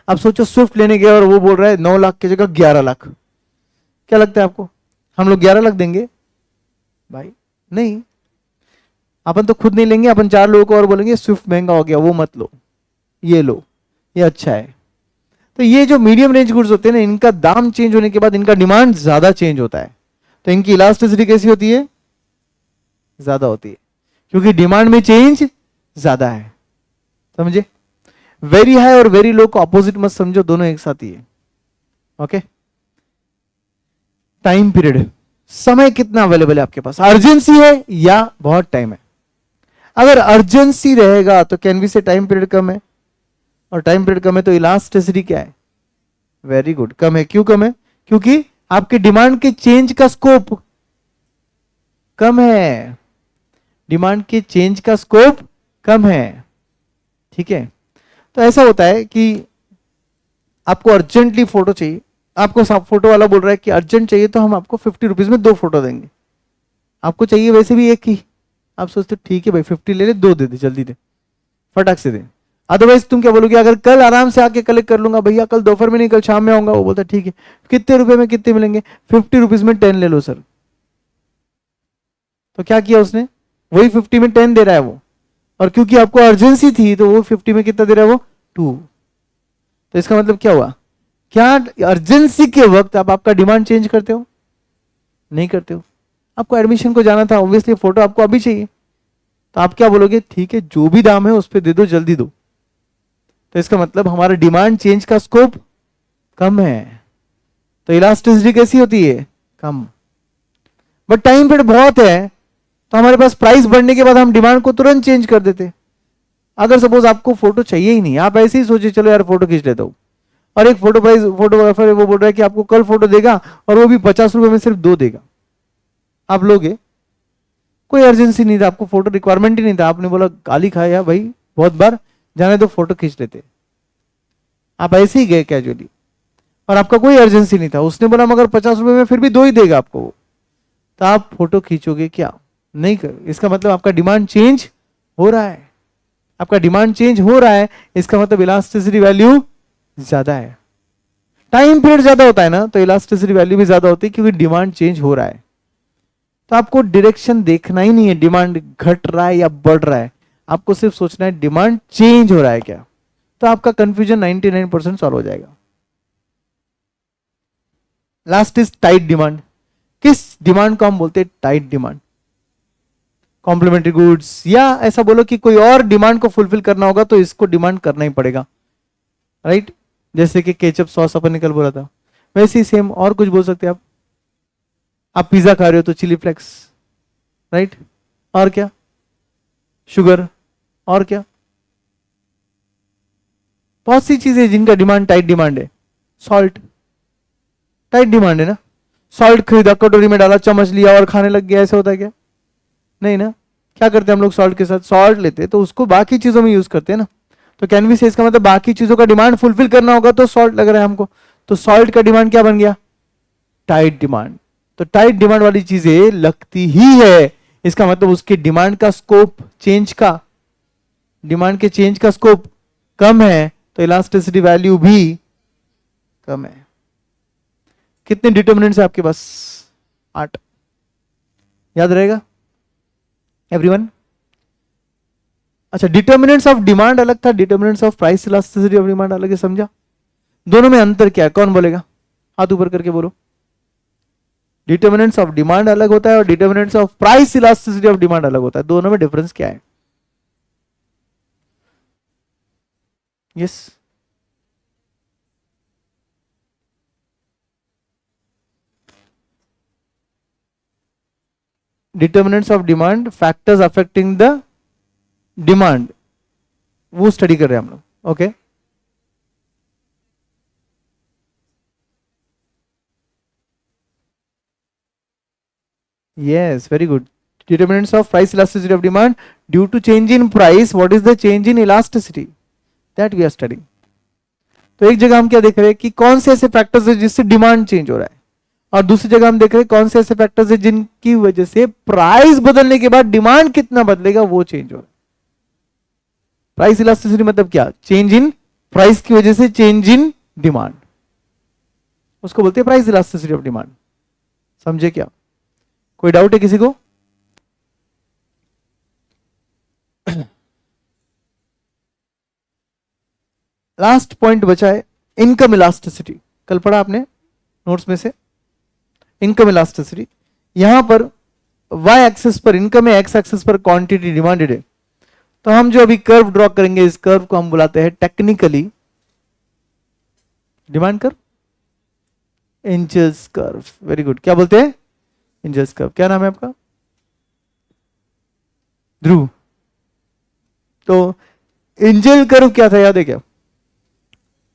अब सोचो स्विफ्ट लेने गए और वो बोल रहा है 9 लाख की जगह 11 लाख, क्या लगता है आपको? हम लोग 11 लाख देंगे भाई? नहीं, अपन तो खुद नहीं लेंगे, अपन 4 लोगों को और बोलेंगे स्विफ्ट महंगा हो गया, वो मत लो, ये लो, ये अच्छा है। तो ये जो मीडियम रेंज गुड्स होते हैं ना, इनका दाम चेंज होने के बाद इनका डिमांड ज्यादा चेंज होता है, तो इनकी इलास्टिसिटी कैसी होती है? ज्यादा होती है, क्योंकि डिमांड में चेंज ज्यादा है। समझे? वेरी हाई और वेरी लो को अपोजिट मत समझो, दोनों एक साथ ही है। ओके? टाइम पीरियड, समय कितना अवेलेबल है आपके पास, अर्जेंसी है या बहुत टाइम है? अगर अर्जेंसी रहेगा तो कैन वी से टाइम पीरियड कम है, और टाइम पीरियड कम है तो इलास्टिसिटी क्या है? वेरी गुड, कम है। क्यों कम है? क्योंकि आपके डिमांड के चेंज का स्कोप कम है, डिमांड के चेंज का स्कोप कम है। ठीक है? तो ऐसा होता है कि आपको अर्जेंटली फोटो चाहिए, आपको फोटो वाला बोल रहा है कि अर्जेंट चाहिए, तो हम आपको 50 रुपीज में 2 फोटो देंगे। आपको चाहिए वैसे भी एक ही, आप सोचते हो ठीक है भाई 50 ले ले, 2 दे दे, जल्दी दे, फटाक से दे। अदरवाइज तुम क्या बोलोगे? अगर कल आराम से आके कलेक्ट कर लूंगा भैया, कल दोपहर में नहीं, कल शाम में आऊंगा। वो बोलता ठीक है, कितने रुपए में कितने मिलेंगे? 50 रुपीज में 10 ले लो सर। तो क्या किया उसने? वही 50 में 10 दे रहा है वो, और क्योंकि आपको अर्जेंसी थी तो वो 50 में कितना दे रहा है? वो 2। तो इसका मतलब क्या हुआ? क्या अर्जेंसी के वक्त आप आपका डिमांड चेंज करते हो? नहीं करते हो। आपको एडमिशन को जाना था, ऑब्वियसली फोटो आपको अभी चाहिए, तो आप क्या बोलोगे? ठीक है, जो भी दाम है उस पर दे दो, जल्दी दो। तो इसका मतलब हमारा डिमांड चेंज का स्कोप कम है, तो इलास्टिसिटी कैसी होती है? कम। बट टाइम पीरियड बहुत है, तो हमारे पास प्राइस बढ़ने के बाद हम डिमांड को तुरंत चेंज कर देते। अगर सपोज आपको फोटो चाहिए ही नहीं, आप ऐसे ही सोचे चलो यार फोटो खींच लेता हूं, और एक फोटोग्राफर वो बोल रहा है कि आपको कल फोटो देगा, और वो भी 50 रुपए में सिर्फ 2 देगा, आप लोगे? कोई अर्जेंसी नहीं था, आपको फोटो रिक्वायरमेंट ही नहीं था, आपने बोला गाली खाया भाई बहुत बार, जाने दो फोटो खींच लेते, आप ऐसे ही गए कैजुअली, और आपका कोई अर्जेंसी नहीं था। उसने बोला मगर 50 रुपए में फिर भी 2 ही देगा आपको, तो आप फोटो खींचोगे क्या? नहीं कर। इसका मतलब आपका डिमांड चेंज हो रहा है, आपका डिमांड चेंज हो रहा है, इसका मतलब इलास्टिसिटी वैल्यू ज्यादा है। टाइम पीरियड ज्यादा होता है ना, तो इलास्टिसिटी वैल्यू भी ज्यादा होती है, क्योंकि डिमांड चेंज हो रहा है। तो आपको डायरेक्शन देखना ही नहीं है डिमांड घट रहा है या बढ़ रहा है, आपको सिर्फ सोचना है डिमांड चेंज हो रहा है क्या। तो आपका कंफ्यूजन 99% सॉल्व हो जाएगा। Last is tight demand. किस डिमांड को हम बोलते हैं टाइट डिमांड? कॉम्प्लीमेंट्री गुड्स, या ऐसा बोलो कि कोई और डिमांड को फुलफिल करना होगा तो इसको डिमांड करना ही पड़ेगा, राइट? जैसे कि केचप सॉस अपन निकल बोला था, वैसे ही सेम और कुछ बोल सकते हैं आप पिज्जा खा रहे हो तो चिली फ्लेक्स, राइट? और क्या? शुगर, और क्या? बहुत सी चीजें जिनका डिमांड टाइट डिमांड है। सॉल्ट टाइट डिमांड है ना, सॉल्ट खरीदा, कटोरी में डाला, चम्मच लिया और खाने लग गया, ऐसा होता है क्या? नहीं ना। क्या करते हैं हम लोग सॉल्ट के साथ? सॉल्ट लेते हैं तो उसको बाकी चीजों में यूज करते हैं ना। तो कैन वी से इसका मतलब बाकी चीजों का डिमांड फुलफिल करना होगा तो सॉल्ट लग रहा है हमको, तो सॉल्ट का डिमांड क्या बन गया? Tight demand. तो टाइट डिमांड वाली चीजें लगती ही है, इसका मतलब उसके डिमांड का स्कोप चेंज का, डिमांड के चेंज का स्कोप कम है, तो इलास्टिसिटी वैल्यू भी कम है। कितने डिटर्मिनेंट्स है आपके पास? 8। याद रहेगा एवरीवन? अच्छा, डिटर्मिनेंट्स ऑफ डिमांड अलग था, determinants of price elasticity of demand अलग है, समझा? दोनों में अंतर क्या है? कौन बोलेगा? हाथ ऊपर करके बोलो। डिटर्मिनेंट्स ऑफ डिमांड अलग होता है और determinants of price elasticity of demand अलग होता है, दोनों में डिफरेंस क्या है? Yes. Determinants of demand, factors affecting the demand, वो स्टडी कर रहे हैं हम लोग। Okay, yes, very good. Determinants of price elasticity of demand due to change in price, what is the change in elasticity, that we are studying. तो एक जगह हम क्या देख रहे हैं कि कौन से ऐसे फैक्टर्स है जिससे डिमांड चेंज हो रहा है, और दूसरी जगह हम देख रहे हैं कौन से ऐसे फैक्टर्स है जिनकी वजह से प्राइस बदलने के बाद डिमांड कितना बदलेगा वो चेंज हो रहा है। प्राइस इलास्टिसिटी मतलब क्या, चेंज इन प्राइस की वजह से चेंज इन डिमांड, उसको बोलते हैं प्राइस इलास्टिसिटी ऑफ डिमांड। समझे क्या? कोई डाउट है किसी को? लास्ट पॉइंट बचा है इनकम इलास्टिसिटी। कल पढ़ा आपने नोट्स में से इनकम इलास्टिसिटी। यहां पर वाई एक्सिस पर इनकम है, एक्स एक्सिस पर क्वांटिटी डिमांडेड है। तो हम जो अभी कर्व ड्रॉ करेंगे, इस कर्व को हम बुलाते हैं technically demand curve, inches curve. Very good, क्या बोलते हैं? Inches curve. क्या नाम है आपका? ध्रुव। तो एंजल कर्व क्या था, याद है क्या?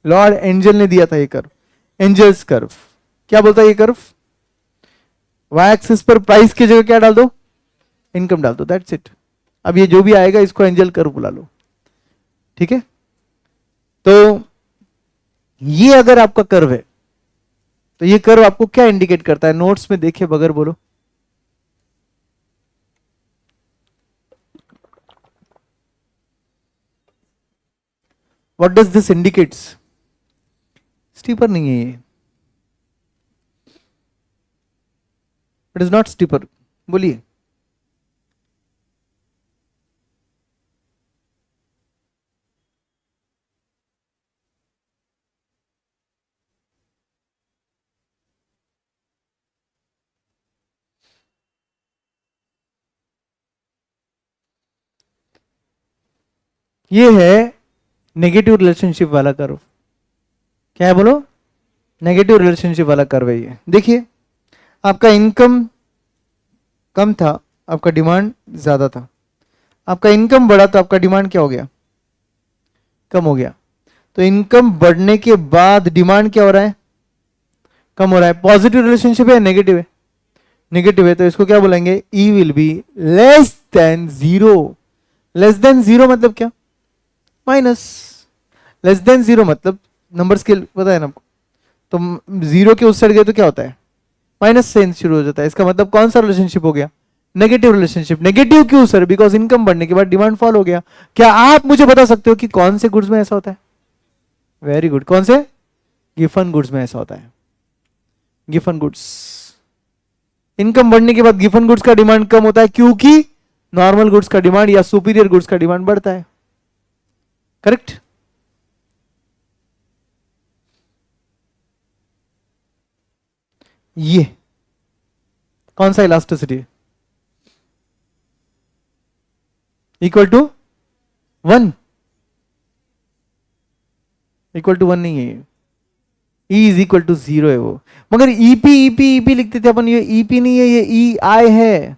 लॉर्ड एंजल ने दिया था ये कर्व, एंजल्स कर्व। क्या बोलता है ये कर्व? वाई एक्सिस पर प्राइस की जगह क्या डाल दो? इनकम डाल दो, दैट्स इट। अब ये जो भी आएगा इसको एंजल कर्व बुला लो, ठीक है? तो ये अगर आपका कर्व है तो ये कर्व आपको क्या इंडिकेट करता है? नोट्स में देखे बगैर बोलो। What does this indicates? Steeper नहीं है ये, इट इज नॉट स्टीपर। बोलिए। ये है नेगेटिव रिलेशनशिप वाला कर्व। क्या है बोलो? नेगेटिव रिलेशनशिप वाला कर्व है ये। देखिए, आपका इनकम कम था, आपका डिमांड ज्यादा था। आपका इनकम बढ़ा तो आपका डिमांड क्या हो गया? कम हो गया। तो इनकम बढ़ने के बाद डिमांड क्या हो रहा है? कम हो रहा है। पॉजिटिव रिलेशनशिप है, नेगेटिव है? नेगेटिव है, तो इसको क्या बोलेंगे? E will be less than zero. Less than zero मतलब क्या? माइनस। लेस देन जीरो मतलब नंबर स्केल पता है ना आपको? तो जीरो के उस साइड गए तो क्या होता है? माइनस से शुरू हो जाता है। इसका मतलब कौन सा रिलेशनशिप हो गया? Negative relationship. नेगेटिव क्यों सर? बिकॉज इनकम बढ़ने के बाद डिमांड फॉल हो गया। क्या आप मुझे बता सकते हो कि कौन से गुड्स में ऐसा होता है? वेरी गुड, कौन से? गिफन गुड्स में ऐसा होता है। गिफन गुड्स, इनकम बढ़ने के बाद गिफन गुड्स का डिमांड कम होता है क्योंकि नॉर्मल गुड्स का डिमांड या सुपीरियर गुड्स का डिमांड बढ़ता है। करेक्ट? ये कौन सा elasticity? Equal to 1। Equal to 1 नहीं है, ई इज इक्वल टू 0 है वो। मगर ईपी ईपी ईपी लिखते थे अपन, ये ईपी नहीं है, ये ई आई है,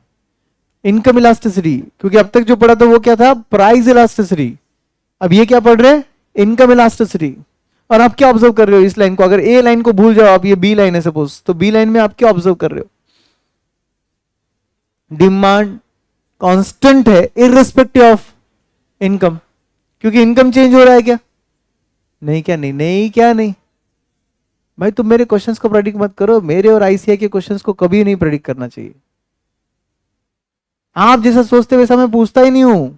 इनकम इलास्टिसिटी। क्योंकि अब तक जो पढ़ा था वो क्या था? Price elasticity. अब ये क्या पढ़ रहे हैं? Income elasticity. और आप क्या ऑब्जर्व कर रहे हो इस लाइन को? अगर ए लाइन को भूल जाओ आप, ये बी लाइन है सपोज, तो बी लाइन में आप क्या ऑब्जर्व कर रहे हो? डिमांड कांस्टेंट है इररिस्पेक्टिव ऑफ इनकम, क्योंकि इनकम चेंज हो रहा है। क्या नहीं? क्या नहीं? नहीं क्या नहीं? भाई तुम मेरे क्वेश्चंस को प्रेडिक्ट मत करो। मेरे और आईसीआई के क्वेश्चंस को कभी नहीं प्रेडिक्ट करना चाहिए। आप जैसा सोचते वैसा मैं पूछता ही नहीं हूं।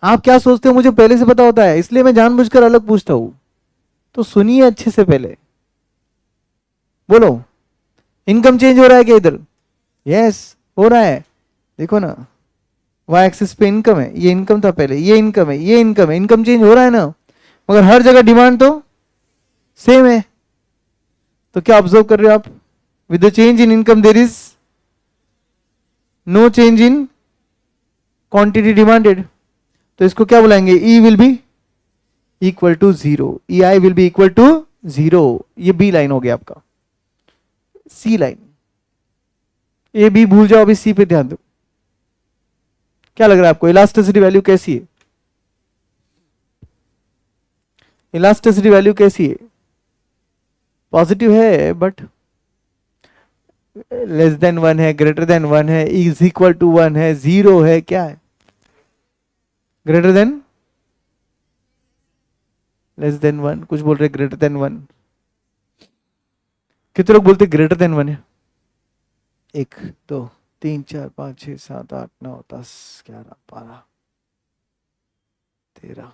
आप क्या सोचते हो मुझे पहले से पता होता है, इसलिए मैं जानबूझकर अलग पूछता हूं। तो सुनिए अच्छे से पहले। बोलो, इनकम चेंज हो रहा है क्या इधर? यस हो रहा है। देखो ना, वाई एक्सिस पे इनकम है, ये इनकम था पहले, ये इनकम है, ये इनकम है। इनकम चेंज हो रहा है ना, मगर हर जगह डिमांड तो सेम है। तो क्या ऑब्जर्व कर रहे हो आप? With the change in income there is no change in quantity demanded. तो इसको क्या बुलाएंगे? E will be equal to 0, E I will be equal to 0। ये बी लाइन हो गया आपका। सी लाइन, ए बी भूल जाओ, अभी सी पे ध्यान दो। क्या लग रहा है आपको, इलास्टिसिटी वैल्यू कैसी है? इलास्टिसिटी वैल्यू कैसी है? पॉजिटिव है, बट लेस देन वन है, ग्रेटर देन वन है, इज इक्वल टू वन है, जीरो है, क्या है? Greater than, less than one, कुछ बोल रहे ग्रेटर देन वन। कितने लोग बोलते ग्रेटर देन वन है? एक, दो, तीन, चार, पाँच, छः, सात, आठ, नौ, 10, 11, 12, 13।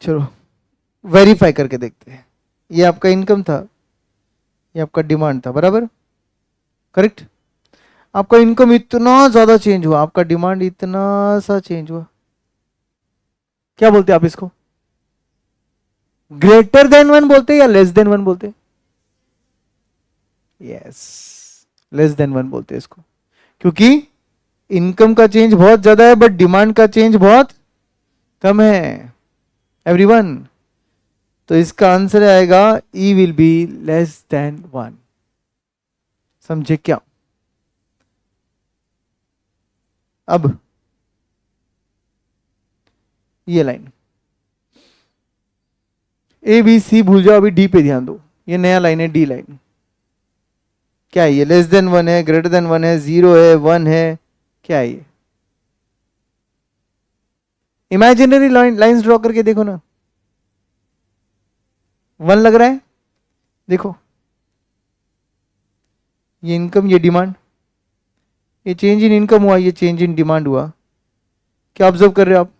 चलो वेरीफाई करके देखते हैं। ये आपका इनकम था, ये आपका डिमांड था, बराबर? करेक्ट। आपका इनकम इतना ज्यादा चेंज हुआ, आपका डिमांड इतना सा चेंज हुआ। क्या बोलते हैं आप इसको? ग्रेटर देन वन बोलते या लेस देन वन बोलते? यस, लेस देन वन बोलते हैं इसको, क्योंकि इनकम का चेंज बहुत ज्यादा है बट डिमांड का चेंज बहुत कम है। एवरीवन, तो इसका आंसर आएगा E will be less than one. समझे क्या? अब ये लाइन ए बी सी भूल जाओ, अभी डी पे ध्यान दो। ये नया लाइन है, डी लाइन। क्या है ये? लेस देन वन है, ग्रेटर देन वन है, जीरो है, वन है, क्या है ये? इमेजिनरी लाइंस ड्रॉ करके देखो ना। वन लग रहा है, देखो। ये इनकम, ये डिमांड, ये चेंज इन इनकम हुआ, ये चेंज इन डिमांड हुआ। क्या ऑब्जर्व कर रहे हो आप?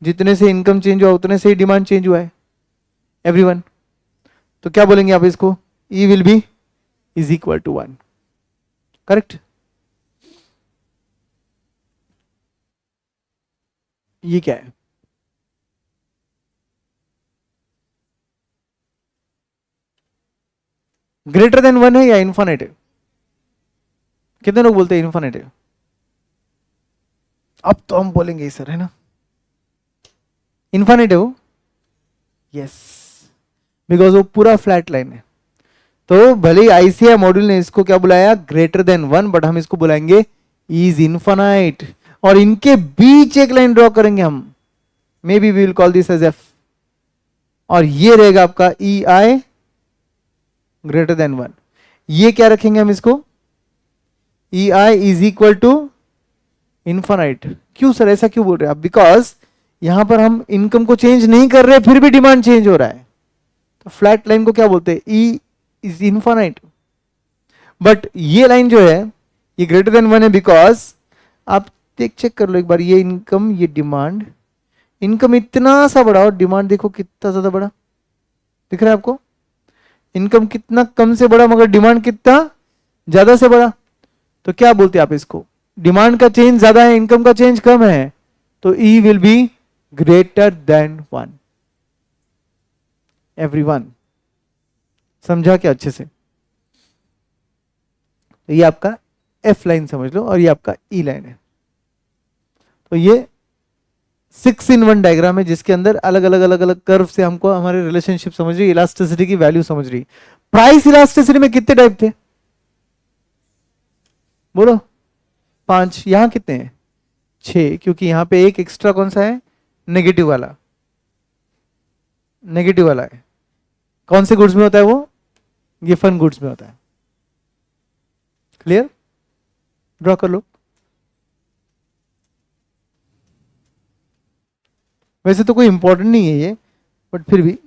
जितने से इनकम चेंज हुआ उतने से ही डिमांड चेंज हुआ है। एवरीवन, तो क्या बोलेंगे आप इसको? E will be is equal to one. Correct. ये क्या है? ग्रेटर देन वन है या इन्फानेट है? कितने लोग बोलते हैं इन्फानेट है? अब तो हम बोलेंगे सर, है ना? इन्फानेट है वो। यस, बिकॉज वो पूरा फ्लैट लाइन है। तो भले ही आईसीआई मॉड्यूल ने इसको क्या बुलाया, ग्रेटर देन वन, बट हम इसको बुलाएंगे इज इन्फानाइट। और इनके बीच एक लाइन ड्रॉ करेंगे हम, may be we will call this as F. और ये रहेगा आपका E I greater than one. ये क्या रखेंगे हम इसको? E I is equal to infinite. क्यों सर, ऐसा क्यों बोल रहे हैं आप? बिकॉज यहां पर हम इनकम को चेंज नहीं कर रहे, फिर भी डिमांड चेंज हो रहा है। तो फ्लैट लाइन को क्या बोलते हैं? E is infinite. बट ये लाइन जो है ये ग्रेटर देन वन है, बिकॉज आप देख चेक कर लो एक बार, ये इनकम, ये डिमांड, इनकम इतना सा बड़ा और डिमांड देखो कितना ज्यादा बड़ा। दिख रहा है आपको? इनकम कितना कम से बड़ा मगर डिमांड कितना ज्यादा से बड़ा। तो क्या बोलते हैं आप इसको? डिमांड का चेंज ज्यादा है, इनकम का चेंज कम है, तो E will be greater than one. Everyone समझा क्या अच्छे से? तो ये आपका एफ लाइन समझ लो और ये आपका ई लाइन है। तो ये 6 in 1 डायग्राम है जिसके अंदर अलग अलग अलग अलग कर्व से हमको हमारे रिलेशनशिप समझ रही, इलास्टिसिटी की वैल्यू समझ रही। प्राइस इलास्टिसिटी में कितने टाइप थे बोलो? 5। यहां कितने हैं? 6, क्योंकि यहां पे एक एक्स्ट्रा कौन सा है? नेगेटिव वाला। नेगेटिव वाला है। कौन से गुड्स में होता है वो? गिफन गुड्स में होता है। क्लियर? ड्रॉ कर लो। वैसे तो कोई इंपॉर्टेंट नहीं है ये, बट फिर भी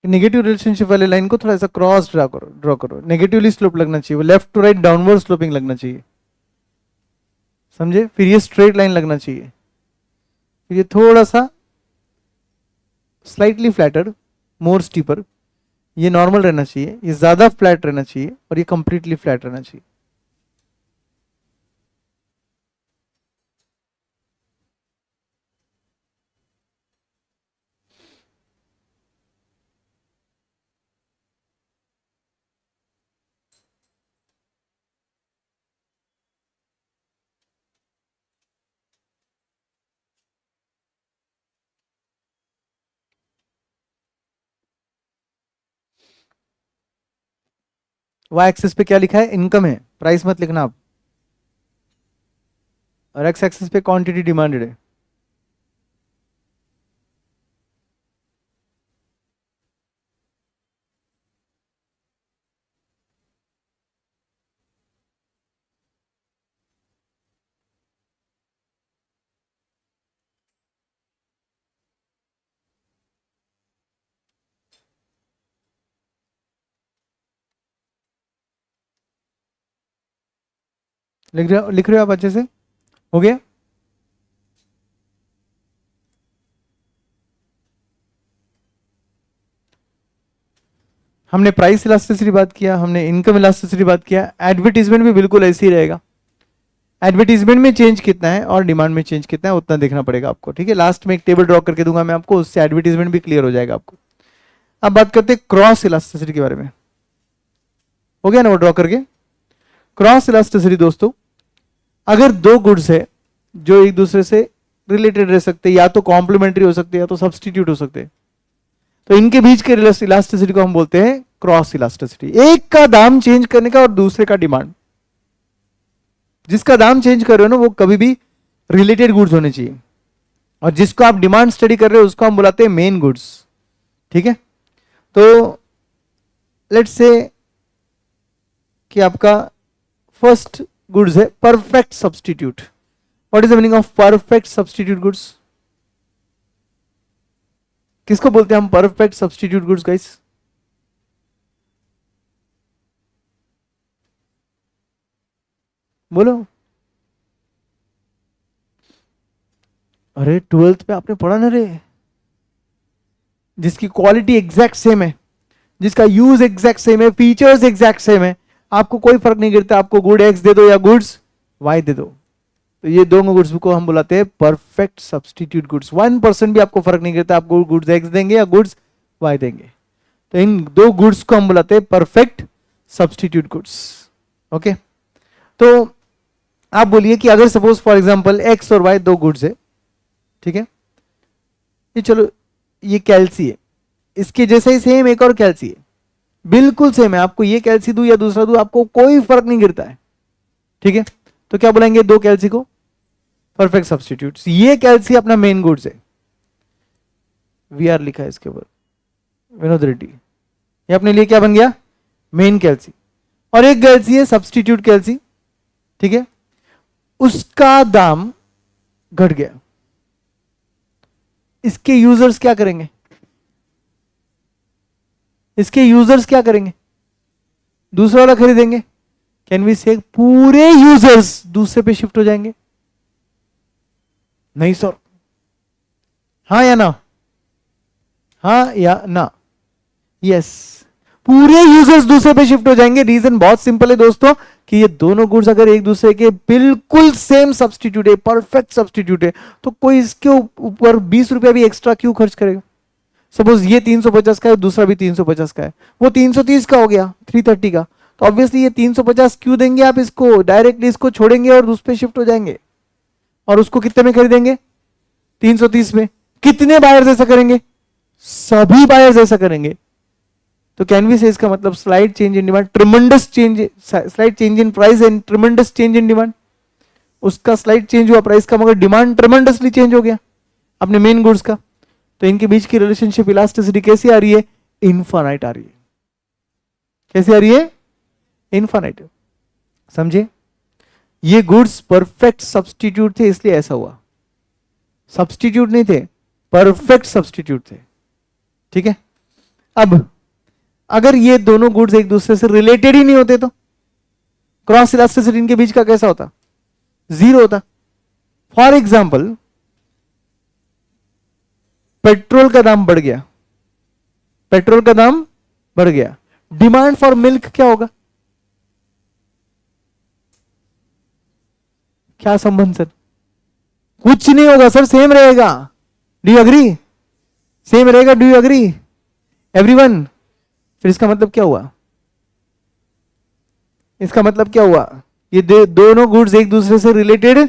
नेगेटिव रिलेशनशिप वाले लाइन को थोड़ा सा क्रॉस ड्रॉ करो, नेगेटिवली स्लोप लगना चाहिए, वो left to right downward sloping लगना चाहिए, समझे? फिर ये स्ट्रेट लाइन लगना चाहिए, फिर ये थोड़ा सा स्लाइटली फ्लैटर, मोर स्टीपर, ये नॉर्मल रहना चाहिए, ये ज्यादा फ्लैट रहना चाहिए, और ये कंप्लीटली फ्लैट रहना चाहिए। वाई एक्सिस पे क्या लिखा है? इनकम है, प्राइस मत लिखना आप, और एक्स एक्सिस पे क्वांटिटी डिमांडेड है। लिख रहे हो आप अच्छे से? हो गया? हमने प्राइस इलास्टिसिटी बात किया, हमने इनकम इलास्टिसिटी बात किया, एडवर्टीजमेंट भी बिल्कुल ऐसे ही रहेगा। एडवर्टीजमेंट में चेंज कितना है और डिमांड में चेंज कितना है उतना देखना पड़ेगा आपको, ठीक है? लास्ट में एक टेबल ड्रॉ करके दूंगा मैं आपको, उससे एडवर्टीजमेंट भी क्लियर हो जाएगा आपको। अब बात करते हैं क्रॉस इलास्टिसिटी के बारे में। हो गया ना वो ड्रॉ करके? क्रॉस इलास्टिसिटी दोस्तों, अगर दो गुड्स है जो एक दूसरे से रिलेटेड रह सकते हैं, या तो कॉम्प्लीमेंट्री हो सकते हैं या तो सब्सटीट्यूट हो सकते हैं, तो इनके बीच के इलास्टिसिटी को हम बोलते हैं क्रॉस इलास्टिसिटी। एक का दाम चेंज करने का और दूसरे का डिमांड, जिसका दाम चेंज कर रहे हो ना वो कभी भी रिलेटेड गुड्स होने चाहिए, और जिसको आप डिमांड स्टडी कर रहे हो उसको हम बुलाते हैं मेन गुड्स, ठीक है? तो लेट्स से कि आपका फर्स्ट गुड्स है perfect substitute. What is the meaning of perfect substitute goods? किसको बोलते हैं हम परफेक्ट सब्सटीट्यूट गुड्स गाइस? बोलो। अरे 12th पे आपने पढ़ा ना रे, जिसकी क्वालिटी एग्जैक्ट सेम है, जिसका यूज एग्जैक्ट सेम है, फीचर्स एग्जैक्ट सेम है, आपको कोई फर्क नहीं गिरता, आपको गुड एक्स दे दो या गुड्स वाई दे दो, तो ये दोनों गुड्स को हम बुलाते हैं परफेक्ट सब्सटीट्यूट गुड्स। 1% भी आपको फर्क नहीं गिरता, आपको गुड्स एक्स देंगे या गुड्स वाई देंगे, तो इन दो गुड्स को हम बुलाते हैं परफेक्ट सब्सटीट्यूट गुड्स। ओके, तो आप बोलिए कि अगर सपोज फॉर एग्जांपल एक्स और वाई दो गुड्स है, ठीक है? ये चलो ये कैल्सी है, इसके जैसा ही सेम एक और कैल्सी है, बिल्कुल सेम है, आपको ये कैल्सी दूं या दूसरा दूं आपको कोई फर्क नहीं गिरता है, ठीक है? तो क्या बोलेंगे दो कैल्सी को? Perfect substitutes. ये कैल्सी अपना मेन गुड्स है, वी आर लिखा है इसके ऊपर, विनोद रेड्डी, ये अपने लिए क्या बन गया? मेन कैल्सी। और एक कैल्सी है सब्सटीट्यूट कैल्सी, ठीक है? उसका दाम घट गया, इसके यूजर्स क्या करेंगे? इसके यूजर्स क्या करेंगे? दूसरा वाला खरीदेंगे। कैन वी से पूरे यूजर्स दूसरे पे शिफ्ट हो जाएंगे? नहीं सर, हाँ या ना? हाँ या ना? यस, पूरे यूजर्स दूसरे पे शिफ्ट हो जाएंगे। रीजन बहुत सिंपल है दोस्तों, कि ये दोनों गुड्स अगर एक दूसरे के बिल्कुल सेम सब्सटीट्यूट है, परफेक्ट सब्सटीट्यूट है, तो कोई इसके ऊपर 20 रुपया भी एक्स्ट्रा क्यों खर्च करेगा? सपोज ये 350 का है, दूसरा भी 350 का है, वो 330 का हो गया, 330 का, तो ऑब्वियसली ये 350 क्यों देंगे आप इसको? डायरेक्टली इसको छोड़ेंगे और उस पर शिफ्ट हो जाएंगे, और उसको कितने में खरीदेंगे? 330 में। कितने बायर्स ऐसा करेंगे? सभी बायर्स ऐसा करेंगे। तो कैन वी से इसका मतलब slide change in demand, tremendous change, slide change in price and tremendous change in demand. उसका स्लाइड चेंज हुआ प्राइस का, मगर डिमांड ट्रिमेंडसली चेंज हो गया अपने मेन गुड्स का। तो इनके बीच की रिलेशनशिप इलास्टिसिटी कैसी आ रही है? इनफाइनाइट आ रही है। कैसी आ रही है? इनफाइनाइट। समझे? ये गुड्स परफेक्ट सब्सटीट्यूट थे इसलिए ऐसा हुआ, सब्सटीट्यूट नहीं थे, परफेक्ट सब्सटीट्यूट थे, ठीक है? अब अगर ये दोनों गुड्स एक दूसरे से रिलेटेड ही नहीं होते तो क्रॉस इलास्टिसिटी इनके बीच का कैसा होता? जीरो होता। फॉर एग्जाम्पल, पेट्रोल का दाम बढ़ गया, पेट्रोल का दाम बढ़ गया, डिमांड फॉर मिल्क क्या होगा? क्या संबंध सर? कुछ नहीं होगा सर, सेम रहेगा। Do you agree? सेम रहेगा। Do you agree everyone? फिर इसका मतलब क्या हुआ? इसका मतलब क्या हुआ? ये दोनों गुड्स एक दूसरे से रिलेटेड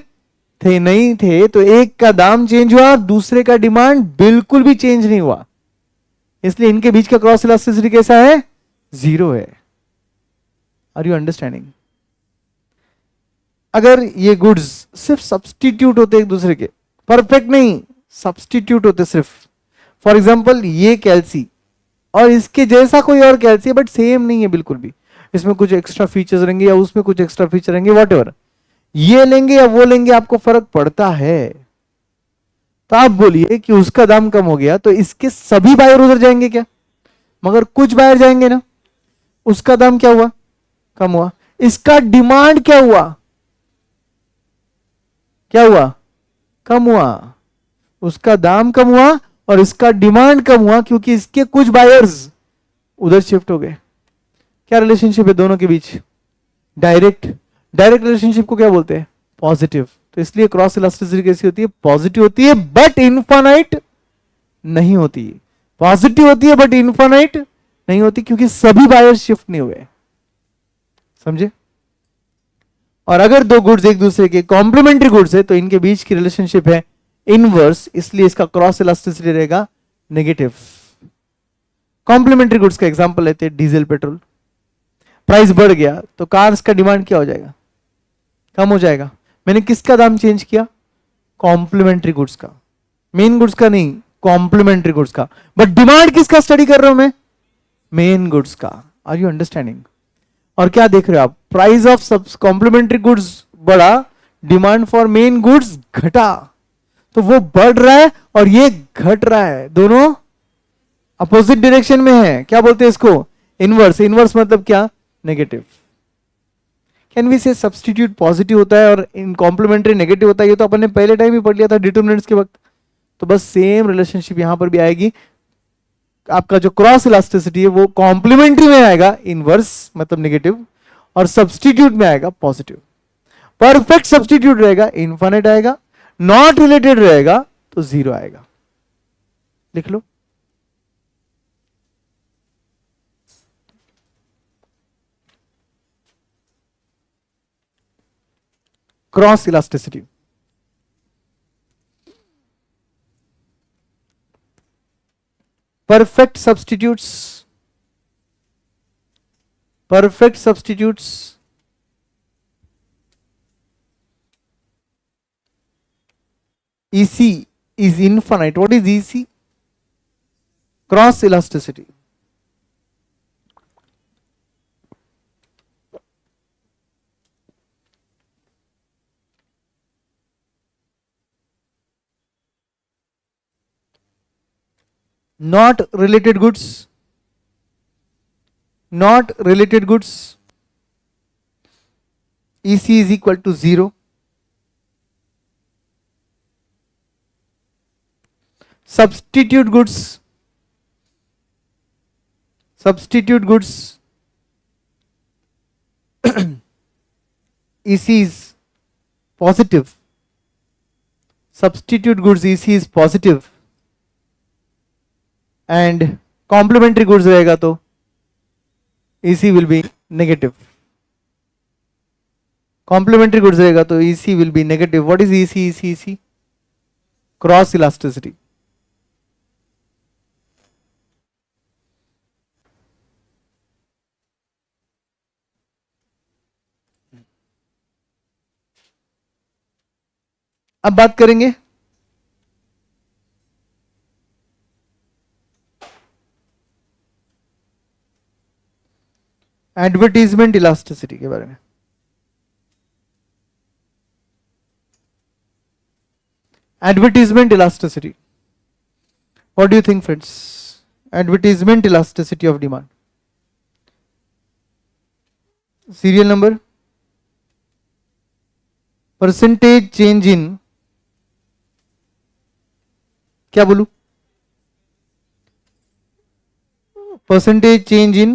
थे? नहीं थे। तो एक का दाम चेंज हुआ, दूसरे का डिमांड बिल्कुल भी चेंज नहीं हुआ, इसलिए इनके बीच का क्रॉस इलास्टिसिटी कैसा है? जीरो है। Are you understanding? अगर ये गुड्स सिर्फ सब्सटीट्यूट होते एक दूसरे के, परफेक्ट नहीं, सब्सटीट्यूट होते सिर्फ, फॉर एग्जांपल ये कैल्सी और इसके जैसा कोई और कैल्सी है बट सेम नहीं है बिल्कुल भी, इसमें कुछ एक्स्ट्रा फीचर्स रहेंगे या उसमें कुछ एक्स्ट्रा फीचर रहेंगे, वॉट ये लेंगे या वो लेंगे, आपको फर्क पड़ता है? तो आप बोलिए कि उसका दाम कम हो गया तो इसके सभी बायर उधर जाएंगे क्या? मगर कुछ बायर जाएंगे ना। उसका दाम क्या हुआ? कम हुआ। इसका डिमांड क्या हुआ? क्या हुआ? कम हुआ। उसका दाम कम हुआ और इसका डिमांड कम हुआ क्योंकि इसके कुछ बायर्स उधर शिफ्ट हो गए। क्या रिलेशनशिप है दोनों के बीच? डायरेक्ट। डायरेक्ट रिलेशनशिप को क्या बोलते हैं? पॉजिटिव। तो इसलिए क्रॉस इलास्टिसिटी कैसी होती है? पॉजिटिव होती है बट इनफाइनाइट नहीं होती। पॉजिटिव होती है बट इनफाइनाइट नहीं होती क्योंकि सभी बायर्स शिफ्ट नहीं हुए। समझे? और अगर दो गुड्स एक दूसरे के कॉम्प्लीमेंट्री गुड्स है तो इनके बीच की रिलेशनशिप है इनवर्स, इसलिए इसका क्रॉस इलास्टिसिटी रहेगा नेगेटिव। कॉम्प्लीमेंट्री गुड्स का एग्जांपल लेते हैं डीजल पेट्रोल। प्राइस बढ़ गया तो कार्स का डिमांड क्या हो जाएगा? कम हो जाएगा। मैंने किसका दाम चेंज किया? कॉम्प्लीमेंट्री गुड्स का, मेन गुड्स का नहीं, कॉम्प्लीमेंट्री गुड्स का। बट डिमांड किसका स्टडी कर रहा हूं मैं? मेन गुड्स का। Are you understanding? और क्या देख रहे हो आप? प्राइस ऑफ कॉम्प्लीमेंट्री गुड्स बढ़ा, डिमांड फॉर मेन गुड्स घटा, तो वो बढ़ रहा है और ये घट रहा है, दोनों अपोजिट डायरेक्शन में है। क्या बोलते हैं इसको? इनवर्स। इनवर्स मतलब क्या? नेगेटिव। कैन वी से सब्स्टिट्यूट पॉजिटिव होता है और इन कॉम्प्लीमेंट्री नेगेटिव होता है? ये तो अपन ने पहले टाइम ही पढ़ लिया था डिटरमिनेंट्स के वक्त। तो बस सेम रिलेशनशिप यहां पर भी आएगी। आपका जो क्रॉस इलास्टिसिटी है वो कॉम्प्लीमेंट्री में आएगा, इनवर्स मतलब नेगेटिव, और सब्स्टिट्यूट में आएगा पॉजिटिव। परफेक्ट सब्स्टिट्यूट रहेगा इनफाइनाइट आएगा, नॉट रिलेटेड रहेगा तो जीरो आएगा। लिख लो। Cross elasticity perfect substitutes EC is infinite. What is EC? Cross elasticity. Not related goods. Not related goods. EC is equal to 0. Substitute goods. Substitute goods. EC is positive. Substitute goods EC is positive. And complementary goods रहेगा तो EC will be negative. Complementary goods रहेगा तो EC will be negative. What is EC? Cross elasticity. अब बात करेंगे advertisement elasticity के बारे में। Advertisement elasticity, what do you think friends? advertisement elasticity of demand. Serial number, percentage change in, क्या बोलूं, percentage change in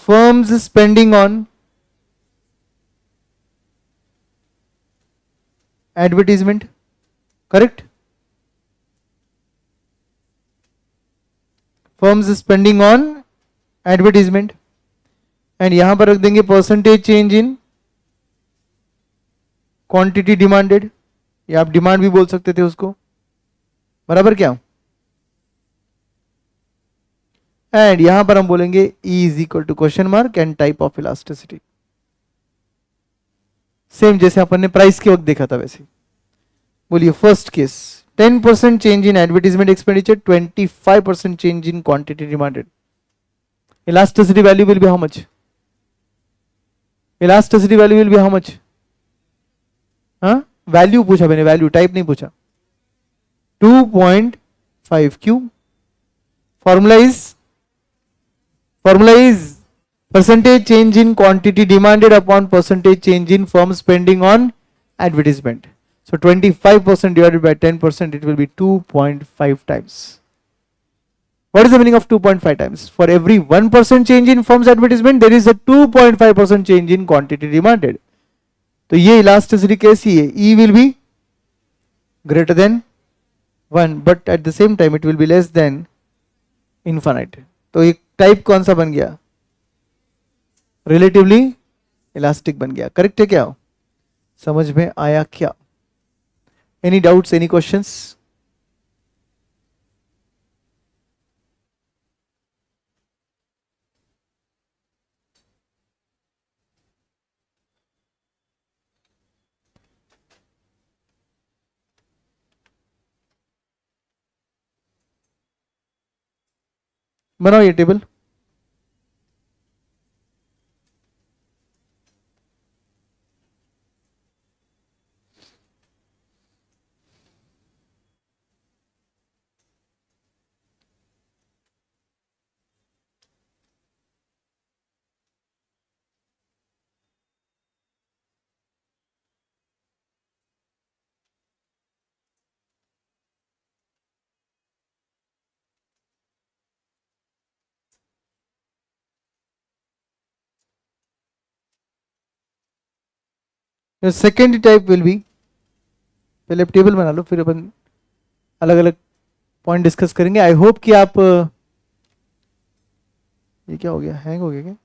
firms spending on advertisement, correct? firms spending on advertisement, and यहां पर रख देंगे percentage change in quantity demanded, या आप demand भी बोल सकते थे उसको, बराबर क्या? एंड यहां पर हम बोलेंगे E is equal to question mark and type of elasticity, same जैसे अपन ने प्राइस के वक्त देखा था वैसे। बोलिए first case, 10% change in advertisement expenditure, 25% change in quantity demanded, elasticity value will be how much? Elasticity value will be how much? हाँ, वैल्यू पूछा मैंने, वैल्यू टाइप नहीं पूछा। 2.5, क्यों? Formula is percentage change in quantity demanded upon percentage change in firm spending on advertisement. So 25% divided by 10%, it will be 2.5 times. What is the meaning of 2.5 times? For every 1% change in firm's advertisement, there is a 2.5% change in quantity demanded. तो ये elasticity कैसी है? E will be greater than 1, but at the same time it will be less than infinite. तो एक type कौन सा बन गया? रिलेटिवली इलास्टिक बन गया। करेक्ट है क्या? समझ में आया क्या? Any doubts, any questions? बनाओ ये table. Second type will be, पहले आप टेबल बना लो, फिर अपन अलग अलग पॉइंट डिस्कस करेंगे। आई होप कि आप, ये क्या हो गया, हैंग हो गया क्या?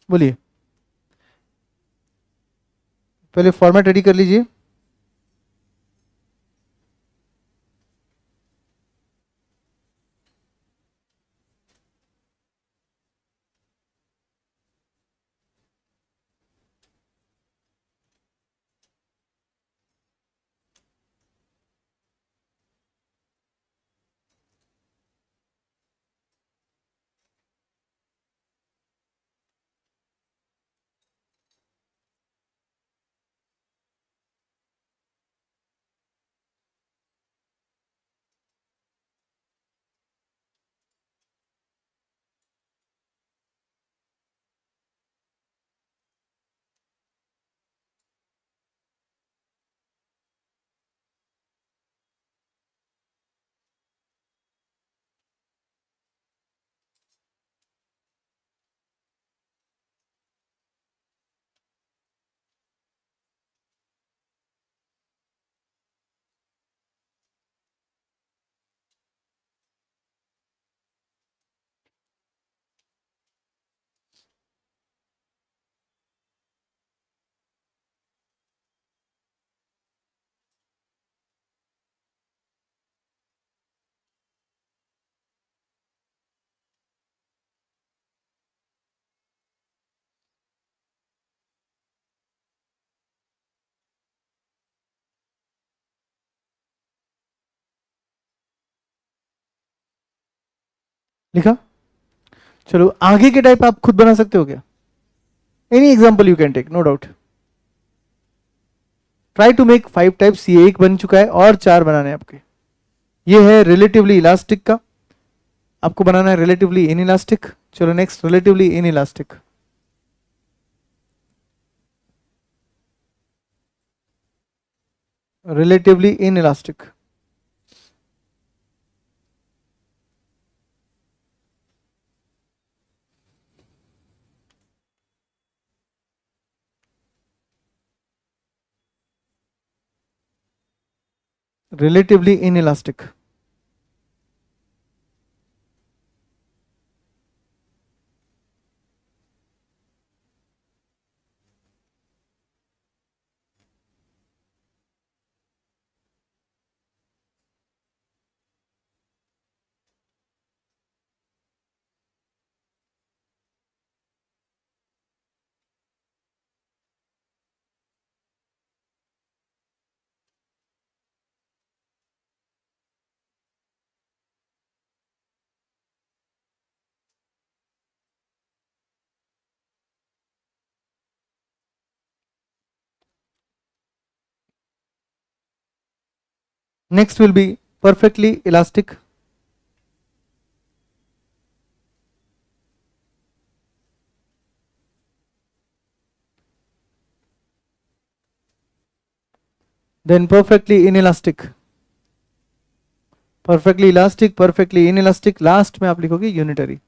बोलिए, पहले फॉर्मेट रेडी कर लीजिए। लिखा? चलो आगे के टाइप आप खुद बना सकते हो क्या? Any example you can take, no doubt. Try to make 5 types. ये एक बन चुका है और 4 बनाने हैं आपके. ये है रिलेटिवली इलास्टिक का, आपको बनाना है रिलेटिवली इन इलास्टिक. चलो next, relatively in elastic. Relatively in elastic. Relatively in elastic. Next will be perfectly elastic. Then perfectly inelastic. Perfectly elastic, perfectly inelastic. Last में आप लिखोगे unitary.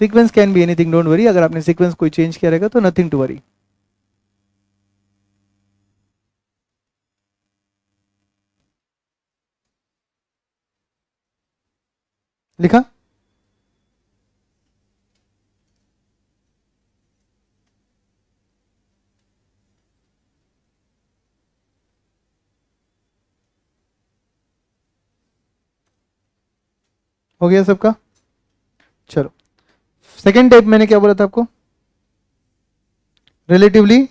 Sequence can be anything, don't worry. अगर आपने sequence कोई change किया रहेगा तो nothing to worry. लिखा? हो गया सबका? चलो सेकेंड टाइप मैंने क्या बोला था आपको? रिलेटिवली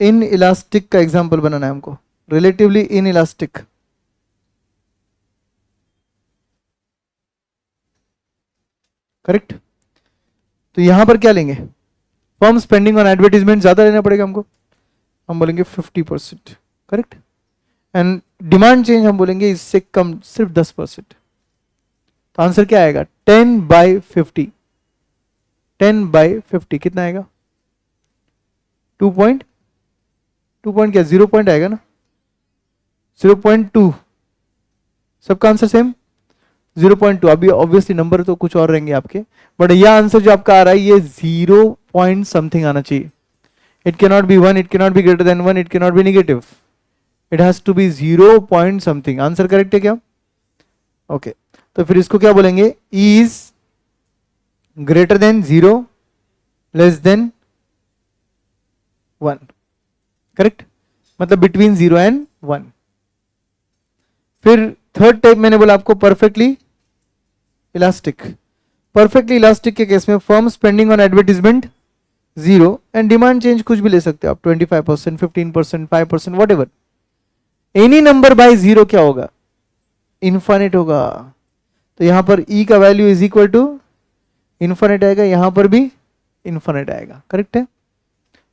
इन इलास्टिक का एग्जांपल बनाना है हमको. Relatively in elastic. करेक्ट. तो यहां पर क्या लेंगे? फर्म स्पेंडिंग ऑन एडवर्टीजमेंट ज्यादा लेना पड़ेगा हमको. हम बोलेंगे 50%. करेक्ट. एंड डिमांड चेंज हम बोलेंगे इससे कम, सिर्फ 10%. तो आंसर क्या आएगा? 10/50. 10/50 कितना आएगा? 2 पॉइंट, 2 पॉइंट क्या 0 पॉइंट आएगा ना? 0.2. सबका आंसर सेम 0.2. अभी ऑब्वियसली नंबर तो कुछ और रहेंगे आपके, बट यह आंसर जो आपका आ रहा है ये 0 पॉइंट समथिंग आना चाहिए. It can not be 1, it can not be greater than 1, it can not be negative. It has to be 0 point something. Answer correct है क्या? ओके. तो फिर इसको क्या बोलेंगे? Is greater than 0, less than 1. Correct. मतलब बिटवीन 0 एंड 1. फिर third type मैंने बोला आपको परफेक्टली इलास्टिक. परफेक्टली इलास्टिक के केस में firm spending on advertisement 0 and demand change कुछ भी ले सकते हो आप, 25%, 15%, 5%, what ever. Any number by 0 क्या होगा? इनफाइनाइट होगा. तो यहां पर ई का value is equal to infinite आएगा, यहां पर भी इनफाइनाइट आएगा. करेक्ट है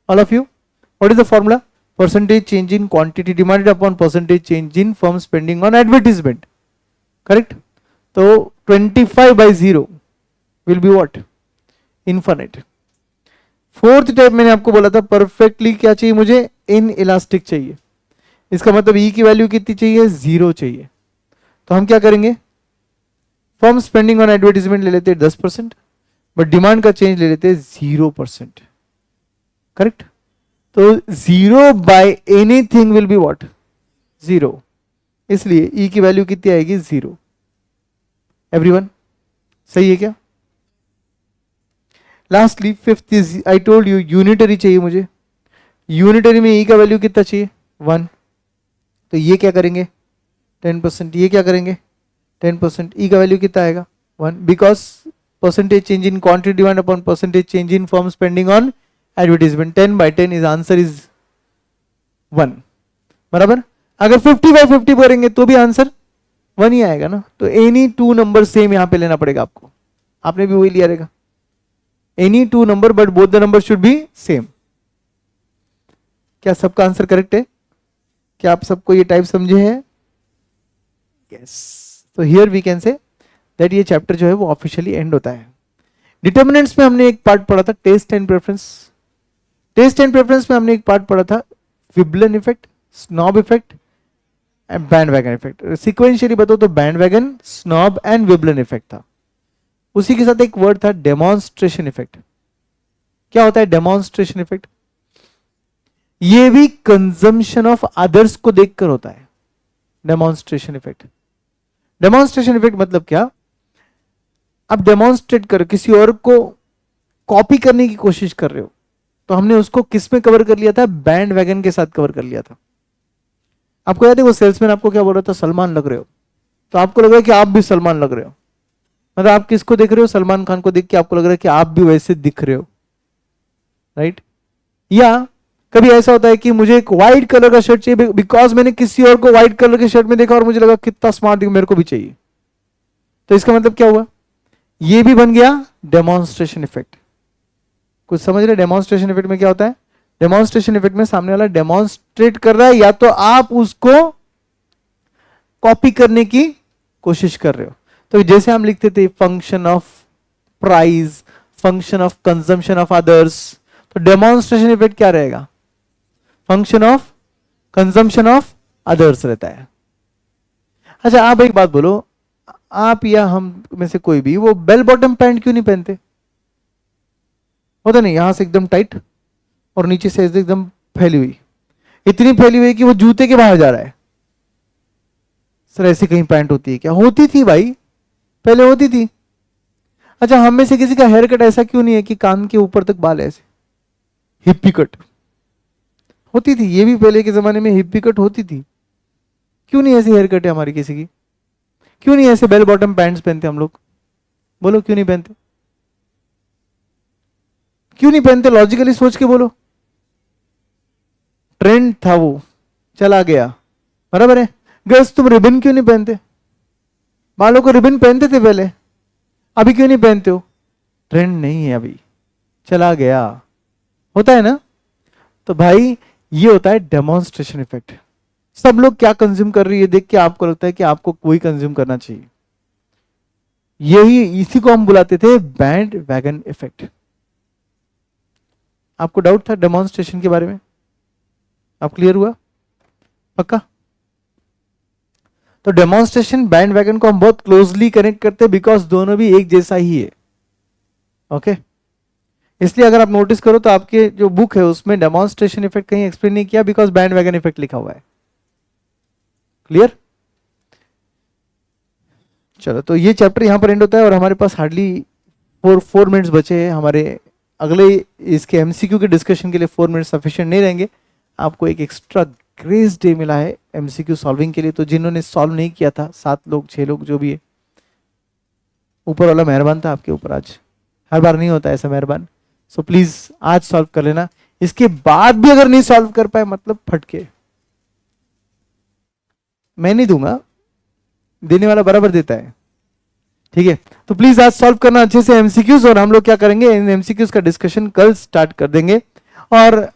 all of you? What is the formula? Percentage change in quantity demanded upon percentage change in firm spending on advertisement. Correct. तो 25/0 will be what? Infinite. Fourth type मैंने आपको बोला था परफेक्टली क्या चाहिए मुझे? इन इलास्टिक चाहिए. इसका मतलब ई की वैल्यू कितनी चाहिए? 0 चाहिए. तो हम क्या करेंगे? फर्म स्पेंडिंग ऑन एडवर्टीजमेंट ले लेते हैं 10%, बट डिमांड का चेंज ले लेते हैं 0%. करेक्ट. तो 0 by anything will be what? 0. इसलिए ई की वैल्यू कितनी आएगी? 0. एवरीवन सही है क्या? Lastly fifth is, I told you unitary चाहिए मुझे. यूनिटरी में ई का वैल्यू कितना चाहिए? 1. तो ये क्या करेंगे? 10%. ये क्या करेंगे? 10%. ई का वैल्यू कितना आएगा? 1. Because percentage change in quantity demand upon percentage change in firm spending on advertisement. 10/10 is answer is 1. बराबर. अगर 50/50 करेंगे तो भी आंसर 1 ही आएगा ना, तो एनी टू नंबर सेम यहां पे लेना पड़ेगा आपको, आपने भी वही लिया रहेगा, any two number but both the number should be same. क्या सबका आंसर करेक्ट है? क्या आप सबको ये टाइप समझे हैं? यस। तो here we can say that ये चैप्टर जो है वो ऑफिशियली एंड होता है। डिटर्मिनेंट्स में हमने एक पार्ट पढ़ा था taste and preference, taste and preference में हमने एक पार्ट पढ़ा था Veblen effect, snob effect and bandwagon effect. Sequentially बताओ तो bandwagon, snob and Veblen effect था। उसी के साथ एक वर्ड था डेमोन्स्ट्रेशन इफेक्ट। क्या होता है डेमोन्स्ट्रेशन इफेक्ट? ये भी कंजम्पशन ऑफ अदर्स को देखकर होता है डेमोन्स्ट्रेशन इफेक्ट। डेमोन्स्ट्रेशन इफेक्ट मतलब क्या? आप डेमोन्स्ट्रेट कर किसी और को कॉपी करने की कोशिश कर रहे हो, तो हमने उसको किस में कवर कर लिया था? बैंड वैगन के साथ कवर कर लिया था। आपको याद है वो सेल्समैन आपको क्या बोल रहा था? सलमान लग रहे हो। तो आपको लग रहा है कि आप भी सलमान लग रहे हो, मतलब आप किसको देख रहे हो? सलमान खान को देख के आपको लग रहा है कि आप भी वैसे दिख रहे हो, राइट? या कभी ऐसा होता है कि मुझे एक व्हाइट कलर का शर्ट चाहिए बिकॉज मैंने किसी और को व्हाइट कलर के शर्ट में देखा और मुझे लगा कितना स्मार्ट मेरे को भी चाहिए। तो इसका मतलब क्या हुआ? ये भी बन गया डेमोन्स्ट्रेशन इफेक्ट। कुछ समझ रहे डेमोन्स्ट्रेशन इफेक्ट में क्या होता है? डेमोन्स्ट्रेशन इफेक्ट में सामने वाला डेमोन्स्ट्रेट कर रहा है या तो आप उसको कॉपी करने की कोशिश कर रहे हो। तो जैसे हम लिखते थे function of price, function of consumption of others, तो डेमोन्स्ट्रेशन इफेक्ट क्या रहेगा? Function of consumption of others रहता है। अच्छा आप एक बात बोलो, आप या हम में से कोई भी वो बेल बॉटम पैंट क्यों नहीं पहनते? होता नहीं यहां से एकदम टाइट और नीचे से एकदम फैली हुई, इतनी फैली हुई कि वो जूते के बाहर जा रहा है। सर ऐसी कहीं पैंट होती है क्या? होती थी भाई, पहले होती थी। अच्छा हम में से किसी का हेयर कट ऐसा क्यों नहीं है कि कान के ऊपर तक बाल ऐसे? हिप्पी कट होती थी, ये भी पहले के जमाने में हिप्पी कट होती थी। क्यों नहीं ऐसी हेयर कट है हमारी किसी की? क्यों नहीं ऐसे बेल बॉटम पैंट्स पहनते हम लोग? बोलो क्यों नहीं पहनते? क्यों नहीं पहनते? लॉजिकली सोच के बोलो। ट्रेंड था वो, चला गया, बराबर है। गर्ल्स तुम रिबन क्यों नहीं पहनते? बालों को रिबन पहनते थे पहले, अभी क्यों नहीं पहनते हो? ट्रेंड नहीं है अभी, चला गया। होता है ना? तो भाई ये होता है डेमोन्स्ट्रेशन इफेक्ट। सब लोग क्या कंज्यूम कर रही है देख के आपको लगता है कि आपको कोई कंज्यूम करना चाहिए। यही इसी को हम बुलाते थे बैंड वैगन इफेक्ट। आपको डाउट था डेमोन्स्ट्रेशन के बारे में? आप क्लियर हुआ? पक्का? तो डेमोन्स्ट्रेशन बैंड वैगन को हम बहुत क्लोजली कनेक्ट करते हैं बिकॉज दोनों भी एक जैसा ही है। ओके इसलिए अगर आप नोटिस करो तो आपके जो बुक है उसमें डेमोन्स्ट्रेशन इफेक्ट कहीं एक्सप्लेन नहीं किया बिकॉज बैंड वैगन इफेक्ट लिखा हुआ है। क्लियर? चलो तो ये चैप्टर यहां पर एंड होता है और हमारे पास हार्डली 4 मिनट्स बचे हैं हमारे अगले इसके एमसीक्यू के डिस्कशन के लिए। 4 मिनट सफिशिएंट नहीं रहेंगे। आपको एक एक्स्ट्रा ग्रेस डे मिला है एमसीक्यू सॉल्विंग के लिए, तो जिन्होंने सॉल्व नहीं किया था 7 लोग 6 लोग जो भी है, ऊपर वाला मेहरबान था आपके ऊपर आज। हर बार नहीं होता ऐसा मेहरबान। सो प्लीज आज सॉल्व कर लेना। इसके बाद भी अगर नहीं सॉल्व कर पाए मतलब फटके, मैं नहीं दूंगा, देने वाला बराबर देता है। ठीक है तो प्लीज आज सॉल्व करना अच्छे से एमसीक्यूज, और हम लोग क्या करेंगे इन एमसीक्यूज का डिस्कशन कल स्टार्ट कर देंगे। और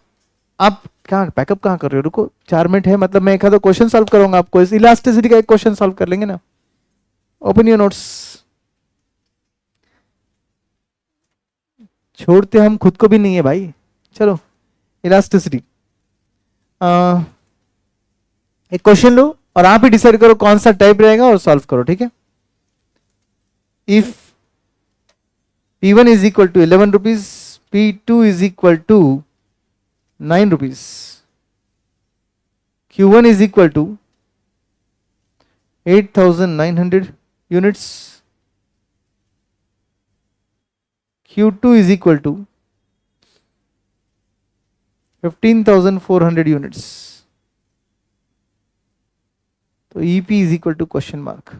आप क्या बैकअप कहां कर रहे हो? रुको 4 मिनट है, मतलब मैं एक आधा क्वेश्चन सॉल्व करूंगा आपको। इस इलास्टिसिटी का एक क्वेश्चन सॉल्व कर लेंगे ना। Open your notes. छोड़ते हम खुद को भी नहीं है भाई। चलो इलास्टिसिटी एक क्वेश्चन लो और आप ही डिसाइड करो कौन सा टाइप रहेगा और सॉल्व करो। ठीक है? If P1 is equal to 11 rupees, P2 is equal to 9 rupees, Q1 is equal to 8,900 units, Q2 is equal to 15,400 units. तो EP is equal to question mark.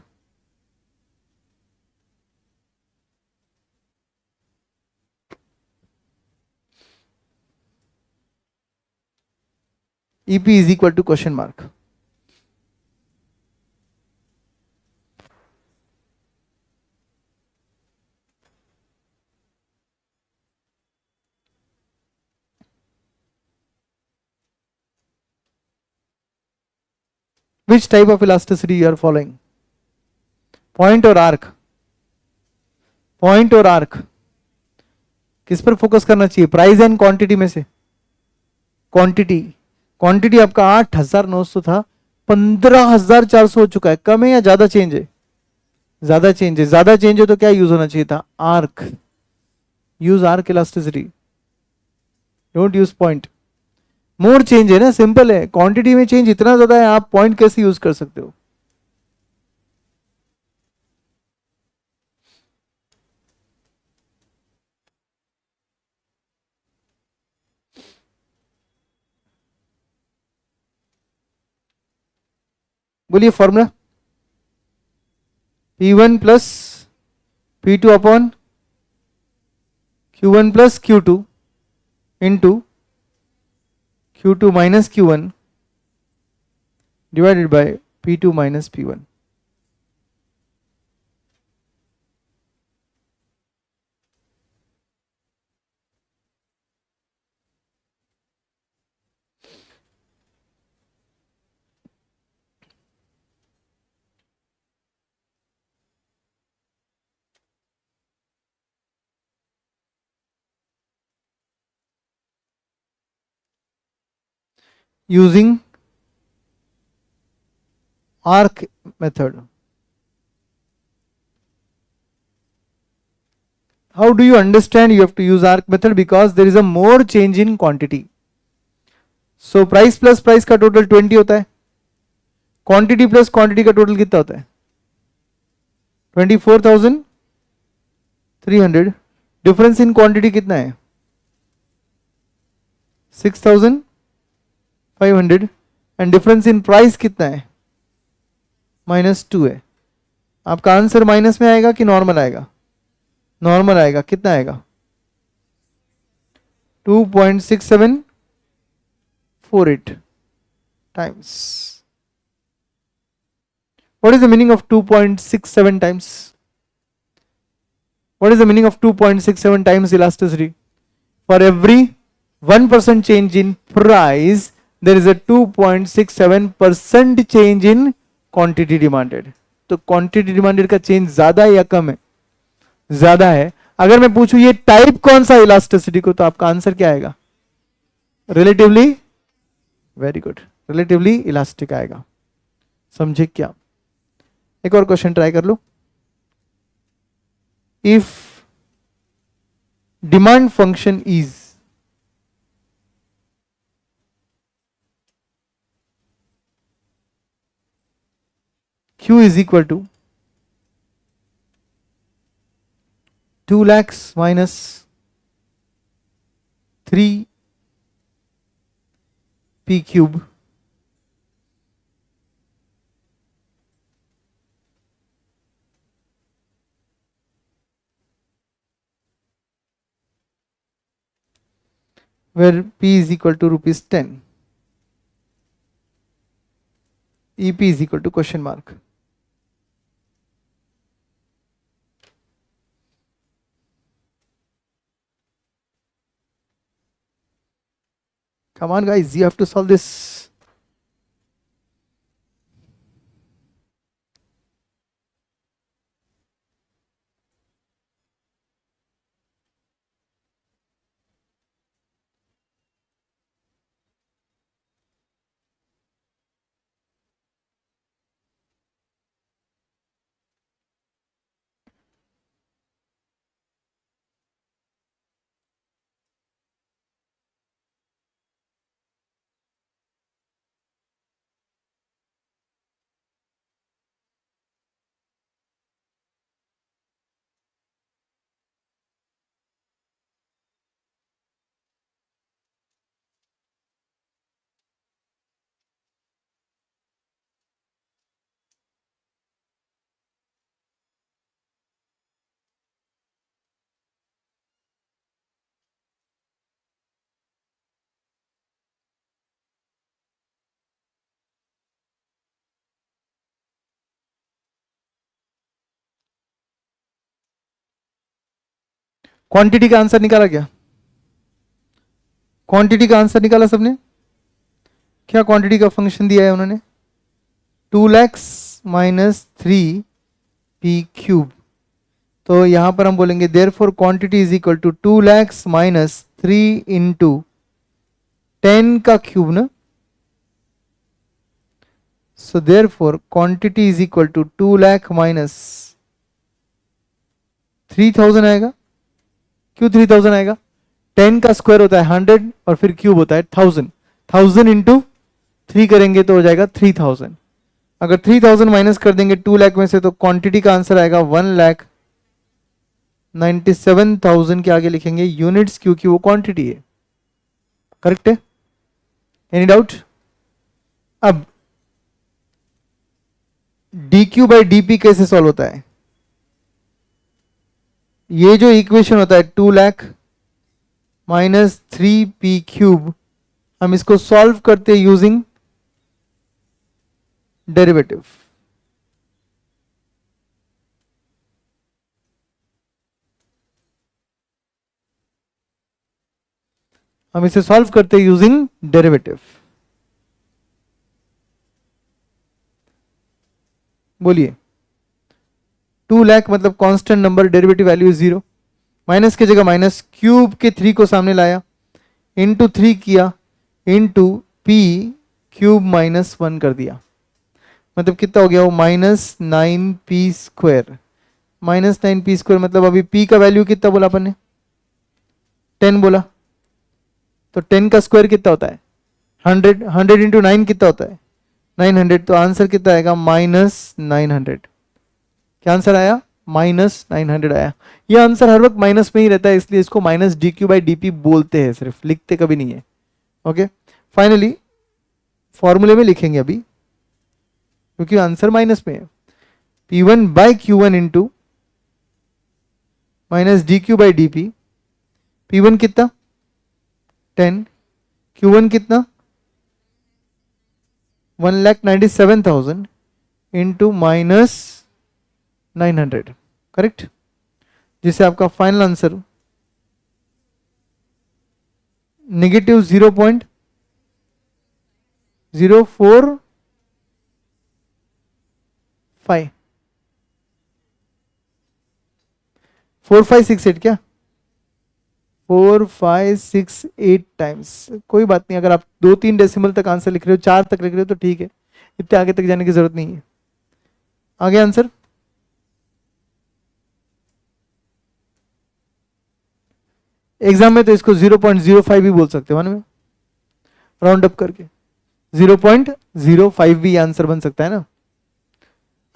EP is equal to question mark. Which type of elasticity you are following? Point और arc? Point और arc किस पर focus करना चाहिए, price and quantity में से? Quantity. Quantity आपका 8,900 था, 15,400 हो चुका है। कम है या ज्यादा चेंज है? ज्यादा चेंज है। ज्यादा चेंज है तो क्या यूज होना चाहिए था? Arc. Use arc elasticity, don't use point. More change है ना, सिंपल है। क्वांटिटी में चेंज इतना ज्यादा है, आप पॉइंट कैसे यूज कर सकते हो? बोलिए formula. P1 plus P2 upon Q1 plus Q2 into Q2 minus Q1 divided by P2 minus P1। using arc method. How do you understand you have to use arc method? Because there is a more change in quantity. So price plus price का total 20 होता है, quantity plus quantity का total कितना होता है? 24,300। Difference in quantity कितना है? 6,500। And difference in price कितना है? -2 है। आपका आंसर माइनस में आएगा कि नॉर्मल आएगा? नॉर्मल आएगा। कितना आएगा? 2.6748 times. What is the meaning of 2.67 times? What is the meaning of 2.67 times elasticity? For every 1% change in price, there is a 2.67% change in quantity demanded. तो क्वांटिटी डिमांडेड का change ज्यादा है या कम है? ज्यादा है। अगर मैं पूछूं ये टाइप कौन सा इलास्टिसिटी को, तो आपका आंसर क्या आएगा? Relatively. Very good, relatively elastic आएगा। समझे क्या? एक और क्वेश्चन ट्राई कर लो। If demand function is Q is equal to 2 lakhs minus 3 P cube where P is equal to rupees 10. EP is equal to question mark. Come on guys, you have to solve this. Quantity का answer निकाला क्या? Quantity का answer निकाला सबने? क्या quantity का function दिया है उन्होंने? 2 लैक्स माइनस 3p³ तो यहां पर हम बोलेंगे therefore quantity is equal to 2 lakhs minus 3 into 10 का क्यूब ना. So therefore quantity is equal to 2 lakh minus 3000 आएगा. क्यों 3000 आएगा? 10 का स्क्वायर होता है 100 और फिर क्यूब होता है 1000. 1000 इंटू 3 करेंगे तो हो जाएगा 3000. अगर 3000 माइनस कर देंगे 2 लाख में से तो क्वांटिटी का आंसर आएगा 1,97,000 के आगे लिखेंगे यूनिट्स क्योंकि वो क्वांटिटी है. करेक्ट है? Any doubt? अब dq बाई dp कैसे सॉल्व होता है? ये जो इक्वेशन होता है 2 लाख माइनस 3p³ हम इसको सॉल्व करते हैं यूजिंग डेरिवेटिव. हम इसे सॉल्व करते हैं यूजिंग डेरिवेटिव. बोलिए. 2 लाख मतलब constant number, derivative value is 0. Minus की जगह माइनस, क्यूब के 3 को सामने लाया, इंटू 3 किया, इंटू p³ माइनस 1 कर दिया. मतलब कितना हो गया वो -9p². -9p² मतलब अभी p का वैल्यू कितना बोला अपन ने? 10 बोला. तो 10 का स्क्वायर कितना होता है? 100. 100 इंटू 9 कितना होता है? 900. तो आंसर कितना आएगा? -900. क्या आंसर आया? -900 आया. ये आंसर हर वक्त माइनस में ही रहता है इसलिए इसको माइनस dq बाई dp बोलते हैं, सिर्फ लिखते कभी नहीं है. ओके. फाइनली फॉर्मूले में लिखेंगे अभी क्योंकि आंसर माइनस में है. p1 by q1 into minus dq by dp. p1 कितना? 10. q1 कितना? 1,97,000 इंटू -900. करेक्ट. जिससे आपका फाइनल आंसर -0.045 4568 क्या? 4568 टाइम्स. कोई बात नहीं, अगर आप 2-3 डेसिमल तक आंसर लिख रहे हो, 4 तक लिख रहे हो तो ठीक है, इतने आगे तक जाने की जरूरत नहीं है. आगे आंसर एग्जाम में तो इसको 0.05 भी बोल सकते हो ना, राउंड अप करके 0.05 भी आंसर बन सकता है ना.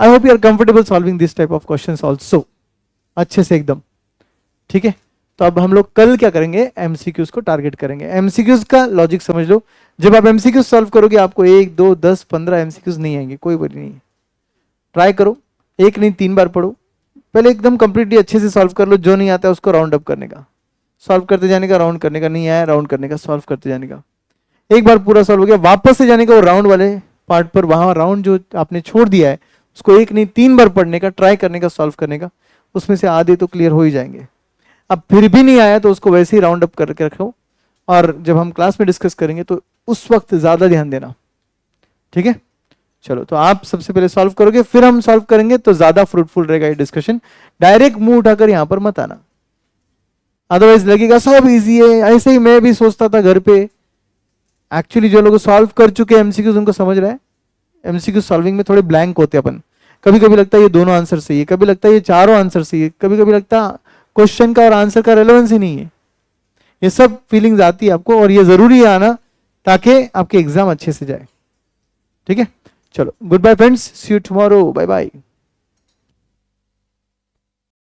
I hope you are comfortable solving this type of questions also. अच्छे से एकदम. ठीक है. तो अब हम लोग कल क्या करेंगे? एमसीक्यूज को टारगेट करेंगे. एमसीक्यूज का लॉजिक समझ लो. जब आप एमसीक्यूज सॉल्व करोगे आपको 1, 2, 10, 15 एमसीक्यूज नहीं आएंगे, कोई बड़ी नहीं है. ट्राई करो, एक नहीं 3 बार पढ़ो. पहले एकदम कंप्लीटली अच्छे से सॉल्व कर लो. जो नहीं आता है उसको राउंड अप करने का, सॉल्व करते जाने का, राउंड करने का. नहीं आया राउंड करने का, सॉल्व करते जाने का. एक बार पूरा सॉल्व हो गया, वापस से जाने का वो राउंड वाले पार्ट पर. वहां राउंड जो आपने छोड़ दिया है उसको एक नहीं 3 बार पढ़ने का, ट्राई करने का, सॉल्व करने का. उसमें से आधे तो क्लियर हो ही जाएंगे. अब फिर भी नहीं आया तो उसको वैसे ही राउंड अप करके रखो और जब हम क्लास में डिस्कस करेंगे तो उस वक्त ज्यादा ध्यान देना. ठीक है. चलो, तो आप सबसे पहले सॉल्व करोगे, फिर हम सॉल्व करेंगे तो ज्यादा फ्रूटफुल रहेगा ये डिस्कशन. डायरेक्ट मुंह उठाकर यहां पर मत आना, अदरवाइज लगेगा सब इजी है. ऐसे ही मैं भी सोचता था घर पे. एक्चुअली जो लोग सॉल्व कर चुके हैं एमसीक्यूज उनको समझ रहा है. एमसीक्यू सॉल्विंग में थोड़े ब्लैंक होते हैं अपन. कभी कभी लगता है ये दोनों आंसर सही है, कभी लगता है ये चारों आंसर सही है, कभी कभी लगता है क्वेश्चन का और आंसर का रेलेवेंस ही नहीं है. ये सब फीलिंग्स आती है आपको और ये जरूरी है आना ताकि आपके एग्जाम अच्छे से जाए. ठीक है. चलो, good bye friends, see you tomorrow. Bye bye.